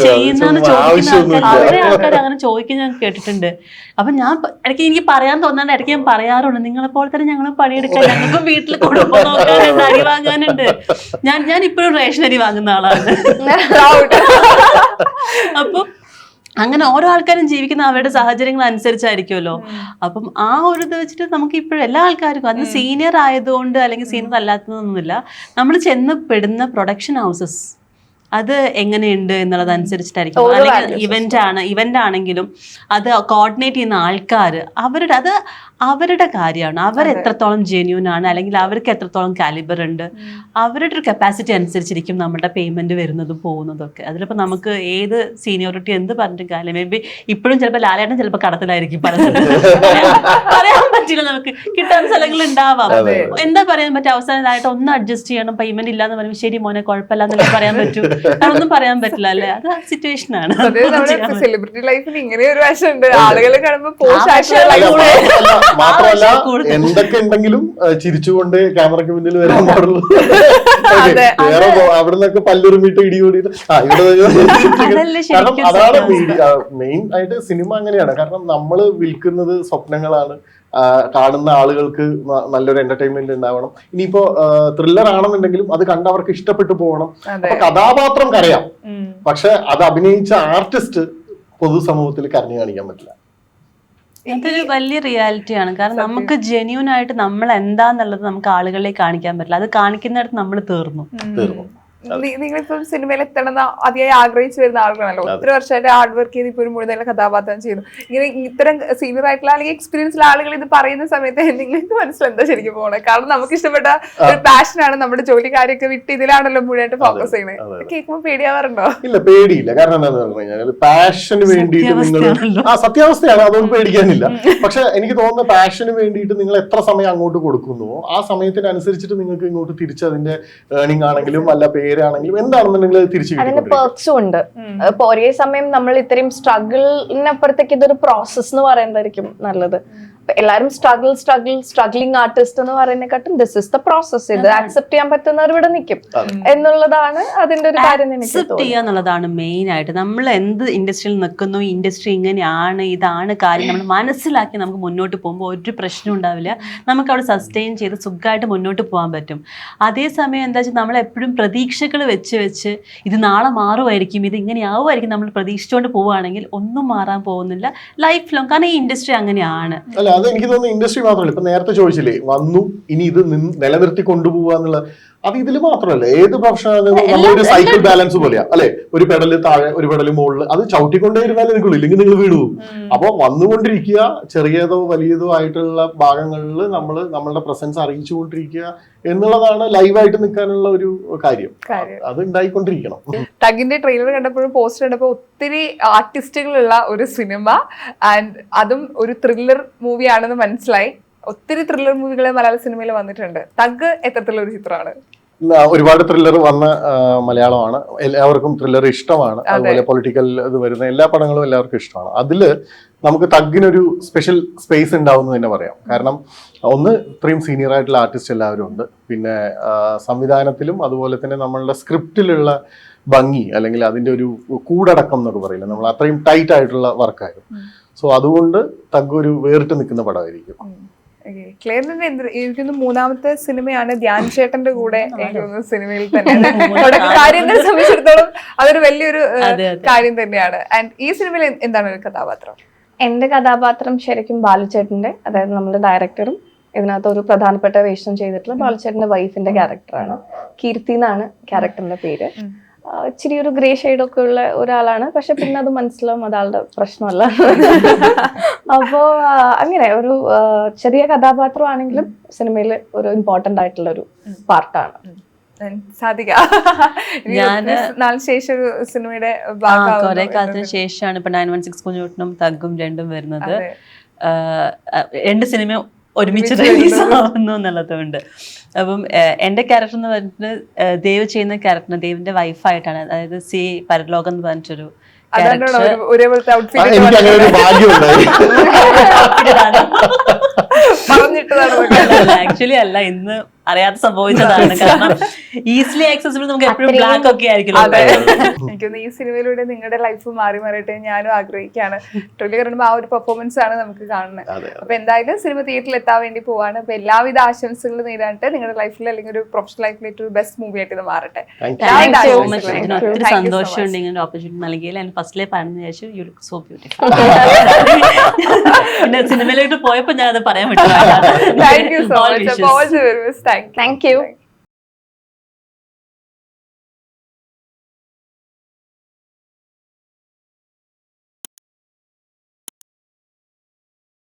ചെയ്യുന്നതെന്ന് ചോദിക്കുന്ന കുറെ ആൾക്കാർ അങ്ങനെ ചോദിക്കാൻ ഞാൻ കേട്ടിട്ടുണ്ട്. അപ്പൊ ഞാൻ ഇടയ്ക്ക് എനിക്ക് പറയാൻ തോന്നാണ്ട് ഇടയ്ക്ക് ഞാൻ പറയാറുണ്ട്, നിങ്ങളെ പോലെ തന്നെ ഞങ്ങൾ പണിയെടുക്കാൻ, ഞങ്ങൾക്ക് വീട്ടിൽ കുടുംബം നോക്കാനുണ്ട്, അരി വാങ്ങാനുണ്ട്. ഞാൻ ഇപ്പോഴും റേഷൻ അരി വാങ്ങുന്ന ആളാണ്. അപ്പൊ അങ്ങനെ ഓരോ ആൾക്കാരും ജീവിക്കുന്ന അവരുടെ സാഹചര്യങ്ങൾ അനുസരിച്ചായിരിക്കുമല്ലോ. അപ്പം ആ ഒരു ഇത് വെച്ചിട്ട് നമുക്ക് ഇപ്പോഴും എല്ലാ ആൾക്കാർക്കും അത് സീനിയർ ആയതുകൊണ്ട് അല്ലെങ്കിൽ സീനിയർ അല്ലാത്തതൊന്നുമില്ല, നമ്മൾ ചെന്ന് പെടുന്ന പ്രൊഡക്ഷൻ ഹൗസസ് അത് എങ്ങനെയുണ്ട് എന്നുള്ളതനുസരിച്ചിട്ടായിരിക്കും. അല്ലെങ്കിൽ ഇവന്റ് ആണെങ്കിലും അത് കോർഡിനേറ്റ് ചെയ്യുന്ന ആൾക്കാർ അവരുടെ കാര്യമാണ്. അവർ എത്രത്തോളം ജെന്യൂൻ ആണ്, അല്ലെങ്കിൽ അവർക്ക് എത്രത്തോളം കാലിബർ ഉണ്ട്, അവരുടെ ഒരു കപ്പാസിറ്റി അനുസരിച്ചിരിക്കും നമ്മുടെ പേയ്മെന്റ് വരുന്നതും പോകുന്നതും ഒക്കെ. അതിലിപ്പോൾ നമുക്ക് ഏത് സീനിയോറിറ്റി എന്ത് പറഞ്ഞിട്ടും കാര്യം. മേ ബി ഇപ്പോഴും ചിലപ്പോൾ ലാലേട്ടൻ ചിലപ്പോൾ കടത്തിലായിരിക്കും, പറയാൻ പറ്റില്ല. നമുക്ക് കിട്ടാൻ സ്ഥലങ്ങൾ ഉണ്ടാവാം. എന്താ പറയാൻ പറ്റുക, അവസാനമായിട്ട് ഒന്ന് അഡ്ജസ്റ്റ് ചെയ്യണം, പേയ്മെന്റ് ഇല്ലാന്ന് പറയുമ്പോൾ ശരി മോനെ കുഴപ്പമില്ല എന്നല്ലേ പറയാൻ പറ്റൂ. അതൊന്നും പറയാൻ പറ്റില്ല അല്ലേ, അത് സിറ്റുവേഷൻ ആണ്. സെലിബ്രിറ്റി ലൈഫിൽ ഇങ്ങനെ ഒരു വശമുണ്ട്. ആളുകളെ കാണുമ്പോൾ മാത്രമല്ല എന്തൊക്കെ ഉണ്ടെങ്കിലും ചിരിച്ചുകൊണ്ട് ക്യാമറയ്ക്ക് മുന്നിൽ വരാൻ പാടുള്ളൂ. വേറെ അവിടെ നിന്നൊക്കെ പല്ലുറുമിട്ട് ഇടി കൂടിയിട്ട് കാരണം അതാണ് മെയിൻ ആയിട്ട് സിനിമ അങ്ങനെയാണ്. കാരണം നമ്മൾ വിൽക്കുന്നത് സ്വപ്നങ്ങളാണ്. കാണുന്ന ആളുകൾക്ക് നല്ലൊരു എന്റർടൈൻമെന്റ് ഉണ്ടാവണം. ഇനിയിപ്പോ ത്രില്ലർ ആണെന്നുണ്ടെങ്കിലും അത് കണ്ട് അവർക്ക് ഇഷ്ടപ്പെട്ടു പോകണം. അപ്പൊ കഥാപാത്രം കരയാം, പക്ഷെ അത് അഭിനയിച്ച ആർട്ടിസ്റ്റ് പൊതുസമൂഹത്തിൽ കരഞ്ഞു കാണിക്കാൻ പറ്റില്ല. അതൊരു വലിയ റിയാലിറ്റിയാണ്. കാരണം നമുക്ക് ജെന്യൂൻ ആയിട്ട് നമ്മൾ എന്താന്നുള്ളത് നമുക്ക് ആളുകളിലേക്ക് കാണിക്കാൻ പറ്റില്ല. അത് കാണിക്കുന്നിടത്ത് നമ്മൾ തീർന്നു. നിങ്ങളിപ്പം സിനിമയിൽ എത്തണം അതിയായി ആഗ്രഹിച്ചു വരുന്ന ആളുകളാണല്ലോ. ഒത്തിരി വർഷമായിട്ട് ഹാർഡ് വർക്ക് ചെയ്ത് ഇപ്പോൾ ഒരു മുഴുവൻ കഥാപാത്രം ചെയ്യുന്നു. ഇങ്ങനെ ഇത്തരം സീനിയർ ആയിട്ടുള്ള അല്ലെങ്കിൽ എക്സ്പീരിയൻസ് ആളുകൾ ഇത് പറയുന്ന സമയത്ത് നിങ്ങൾക്ക് മനസ്സിൽ എന്താ ശരിക്കും പോകണേ? കാരണം നമുക്ക് ഇഷ്ടപ്പെട്ട ഒരു പാഷനാണ്, നമ്മുടെ ജോലി കാര്യമൊക്കെ വിട്ട് ഇതിലാണല്ലോ മുഴുവനായിട്ട് ഫോക്കസ് ചെയ്യുന്നത്. കേൾക്കുമ്പോൾ പേടിയാവാറുണ്ടോ? ഇല്ല, പേടിയില്ല. കാരണം എന്താണെന്ന് പറഞ്ഞു കഴിഞ്ഞാൽ പാഷന് വേണ്ടിയിട്ട് നിങ്ങൾ സത്യാവസ്ഥയാണ്, അതൊന്നും പേടിക്കാനില്ല. പക്ഷെ എനിക്ക് തോന്നുന്ന പാഷന് വേണ്ടിയിട്ട് നിങ്ങൾ എത്ര സമയം അങ്ങോട്ട് കൊടുക്കുന്നുവോ ആ സമയത്തിനനുസരിച്ചിട്ട് നിങ്ങൾക്ക് ഇങ്ങോട്ട് തിരിച്ച് അതിന്റെ ഏർണിംഗ് ആണെങ്കിലും അല്ല പേരാണെങ്കിലും എന്താണെന്നുണ്ടെങ്കിൽ അതിന്റെ പെർക്സും ഉണ്ട്. ഇപ്പൊ ഒരേ സമയം നമ്മൾ ഇത്രയും സ്ട്രഗിളിനപ്പുറത്തേക്ക് ഇതൊരു പ്രോസസ് എന്ന് പറയുന്നതായിരിക്കും നല്ലത്. എല്ലാരും സ്ട്രഗ്ലിംഗ് ആർട്ടിസ്റ്റ് എന്ന് പറയുന്നതിനെക്കാട്ടും ദിസ് ഇസ് ദ പ്രോസസ്, ഇത് ആക്സെപ്റ്റ് ചെയ്യാൻ പറ്റുന്നവർ ഇവിടെ നിൽക്കും എന്നുള്ളതാണ് അതിന്റെ ഒരു കാര്യം. ആക്സെപ്റ്റ് ചെയ്യുക എന്നുള്ളതാണ് മെയിൻ ആയിട്ട്. നമ്മൾ എന്ത് ഇൻഡസ്ട്രിയിൽ നിൽക്കുന്നു, ഇൻഡസ്ട്രി ഇങ്ങനെയാണ്, ഇതാണ് കാര്യം, നമ്മൾ മനസ്സിലാക്കി നമുക്ക് മുന്നോട്ട് പോകുമ്പോൾ ഒരു പ്രശ്നം ഉണ്ടാവില്ല. നമുക്ക് അവിടെ സസ്റ്റെയിൻ ചെയ്ത് സുഖമായിട്ട് മുന്നോട്ട് പോകാൻ പറ്റും. അതേസമയം എന്താ വെച്ചാൽ നമ്മൾ എപ്പോഴും പ്രതീക്ഷകൾ വെച്ച് ഇത് നാളെ മാറുമായിരിക്കും, ഇത് ഇങ്ങനെയാവുമായിരിക്കും നമ്മൾ പ്രതീക്ഷിച്ചുകൊണ്ട് പോവുകയാണെങ്കിൽ ഒന്നും മാറാൻ പോകുന്നില്ല ലൈഫ് ലോങ്. കാരണം ഈ ഇൻഡസ്ട്രി അങ്ങനെയാണ്. അത് എനിക്ക് തോന്നുന്നു ഇൻഡസ്ട്രി മാത്രമല്ല. ഇപ്പൊ നേരത്തെ ചോദിച്ചില്ലേ വന്നു ഇനി ഇത് നിലനിർത്തി കൊണ്ടുപോകുക എന്നുള്ള, അത് ഇതിൽ മാത്രമല്ല ഏത് പ്രൊഫഷനാണ് നമ്മളൊരു സൈക്കിൾ ബാലൻസ് പോലെയാ അല്ലെ. ഒരു പെടല് താഴെ ഒരു പെടല് മുകളിൽ, അത് ചവിട്ടിക്കൊണ്ടേയിരുന്നാലേ നിൽക്കുള്ളൂ, ഇല്ലെങ്കിൽ നിങ്ങൾ വീണു പോകും. അപ്പൊ വന്നുകൊണ്ടിരിക്കുക, ചെറിയതോ വലിയതോ ആയിട്ടുള്ള ഭാഗങ്ങളിൽ നമ്മൾ നമ്മളുടെ പ്രസൻസ് അറിയിച്ചുകൊണ്ടിരിക്കുക എന്നുള്ളതാണ് ലൈവായിട്ട് നിൽക്കാനുള്ള ഒരു കാര്യം. കാര്യം. അത് ഉണ്ടായിക്കൊണ്ടിരിക്കണം. തഗിന്റെ ട്രെയിലർ കണ്ടപ്പോഴും പോസ്റ്റർ കണ്ടപ്പോൾ ഒത്തിരി ആർട്ടിസ്റ്റുകളുള്ള ഒരു സിനിമ, ആൻഡ് അതും ഒരു ത്രില്ലർ മൂവി ആണെന്ന് മനസ്സിലായി. ഒത്തിരി ത്രില്ലർ മൂവികൾ മലയാള സിനിമയിൽ വന്നിട്ടുണ്ട്. തഗ് എത്തരത്തിലുള്ള ഒരു ചിത്രമാണ്? ഒരുപാട് ത്രില്ലർ വന്ന മലയാളമാണ്. എല്ലാവർക്കും ത്രില്ലർ ഇഷ്ടമാണ്. അതുപോലെ പൊളിറ്റിക്കൽ ഇത് വരുന്ന എല്ലാ പടങ്ങളും എല്ലാവർക്കും ഇഷ്ടമാണ്. അതില് നമുക്ക് തഗ്ഗിനൊരു സ്പെഷ്യൽ സ്പേസ് ഉണ്ടാവും തന്നെ പറയാം. കാരണം ഒന്ന്, ഇത്രയും സീനിയർ ആയിട്ടുള്ള ആർട്ടിസ്റ്റ് എല്ലാവരും ഉണ്ട്. പിന്നെ സംവിധാനത്തിലും അതുപോലെ തന്നെ നമ്മളുടെ സ്ക്രിപ്റ്റിലുള്ള ഭംഗി അല്ലെങ്കിൽ അതിന്റെ ഒരു കൂടടക്കം എന്നൊക്കെ പറയില്ല, നമ്മൾ അത്രയും ടൈറ്റ് ആയിട്ടുള്ള വർക്കായിരുന്നു. സോ അതുകൊണ്ട് തഗ് ഒരു വേറിട്ട് നിൽക്കുന്ന പടമായിരിക്കും. ക്ലിയറിന്റെ എനിക്കൊന്ന് മൂന്നാമത്തെ സിനിമയാണ് ധ്യാൻ ചേട്ടന്റെ കൂടെ. എനിക്ക് തോന്നുന്നു സിനിമയിൽ തന്നെ കാര്യങ്ങളെ സംബന്ധിച്ചിടത്തോളം അതൊരു വലിയൊരു കാര്യം തന്നെയാണ്. ആൻഡ് ഈ സിനിമയിൽ എന്താണ് ഒരു കഥാപാത്രം? എന്റെ കഥാപാത്രം ശരിക്കും ബാലുചേട്ടന്റെ, അതായത് നമ്മുടെ ഡയറക്ടറും ഇതിനകത്ത് ഒരു പ്രധാനപ്പെട്ട വേഷം ചെയ്തിട്ടുള്ള ബാലുചേട്ടന്റെ വൈഫിന്റെ ക്യാരക്ടറാണ്. കീർത്തി എന്നാണ് ക്യാരക്ടറിന്റെ പേര്. ഇച്ചിരി ഒരു ഗ്രേ ഷെയ്ഡൊക്കെ ഉള്ള ഒരാളാണ്, പക്ഷെ പിന്നെ അത് മനസ്സിലാവും അതാളുടെ പ്രശ്നമല്ല. അപ്പോ അങ്ങനെ ഒരു ചെറിയ കഥാപാത്രമാണെങ്കിലും സിനിമയിൽ ഒരു ഇമ്പോർട്ടന്റ് ആയിട്ടുള്ള ഒരു പാർട്ടാണ്. സാധിക, നാളെ ശേഷം ഒരു സിനിമയുടെ കുറെ കാലത്തിന് ശേഷമാണ് ഇപ്പൊ 916 കുഞ്ഞുട്ടനും തഗ്ഗും രണ്ടും വരുന്നത്. രണ്ട് സിനിമ ഒരുമിച്ച് റിലീസ് ആവുന്നു എന്നുള്ളതുകൊണ്ട്. അപ്പം എൻ്റെ ക്യാരക്ടർ എന്ന് പറഞ്ഞിട്ട് ദേവ് ചെയ്യുന്ന ക്യാരക്ടർ ദേവിന്റെ വൈഫായിട്ടാണ്. അതായത് സി പരലോകം എന്ന് പറഞ്ഞിട്ടൊരു ആക്ച്വലി അല്ല, ഇന്ന് അറിയാതെ സംഭവിച്ചതാണ്. കാരണം ഈസിലി ആക്സസിബിൾ, നമുക്ക് എപ്പോഴും ബ്ലാക്ക് ഒക്കെ ആയിരിക്കും. എനിക്കൊന്ന് ഈ സിനിമയിലൂടെ നിങ്ങളുടെ ലൈഫ് മാറി മാറിയിട്ട് ഞാനും ആഗ്രഹിക്കുകയാണ്. ട്രെയിലർ കാണുമ്പോൾ ആ ഒരു പെർഫോമൻസ് ആണ് നമുക്ക് കാണുന്നത്. അപ്പൊ എന്തായാലും സിനിമ തിയേറ്ററിൽ എത്താൻ വേണ്ടി പോവാണ്. അപ്പൊ എല്ലാവിധ ആശംസകളും നേരിട്ട് നിങ്ങളുടെ ലൈഫിൽ അല്ലെങ്കിൽ ഒരു പ്രൊഫഷണൽ ലൈഫിൽ ഏറ്റവും ബെസ്റ്റ് മൂവി ആയിട്ട് ഇത് മാറട്ടെ. ഒത്തിരി സന്തോഷമുണ്ട് ഇങ്ങനെ ഓപ്പർച്യൂണിറ്റി നൽകിയാൽ. ഞാൻ ഫസ്റ്റിലെ പറഞ്ഞു വിചാരിച്ചു യു ലുക്ക് സോ ബ്യൂട്ടിഫുൾ. പിന്നെ സിനിമയിലോട്ട് പോയപ്പോ ഞാൻ അത് പറയാൻ പറ്റില്ല. Thank you so much. Thank you.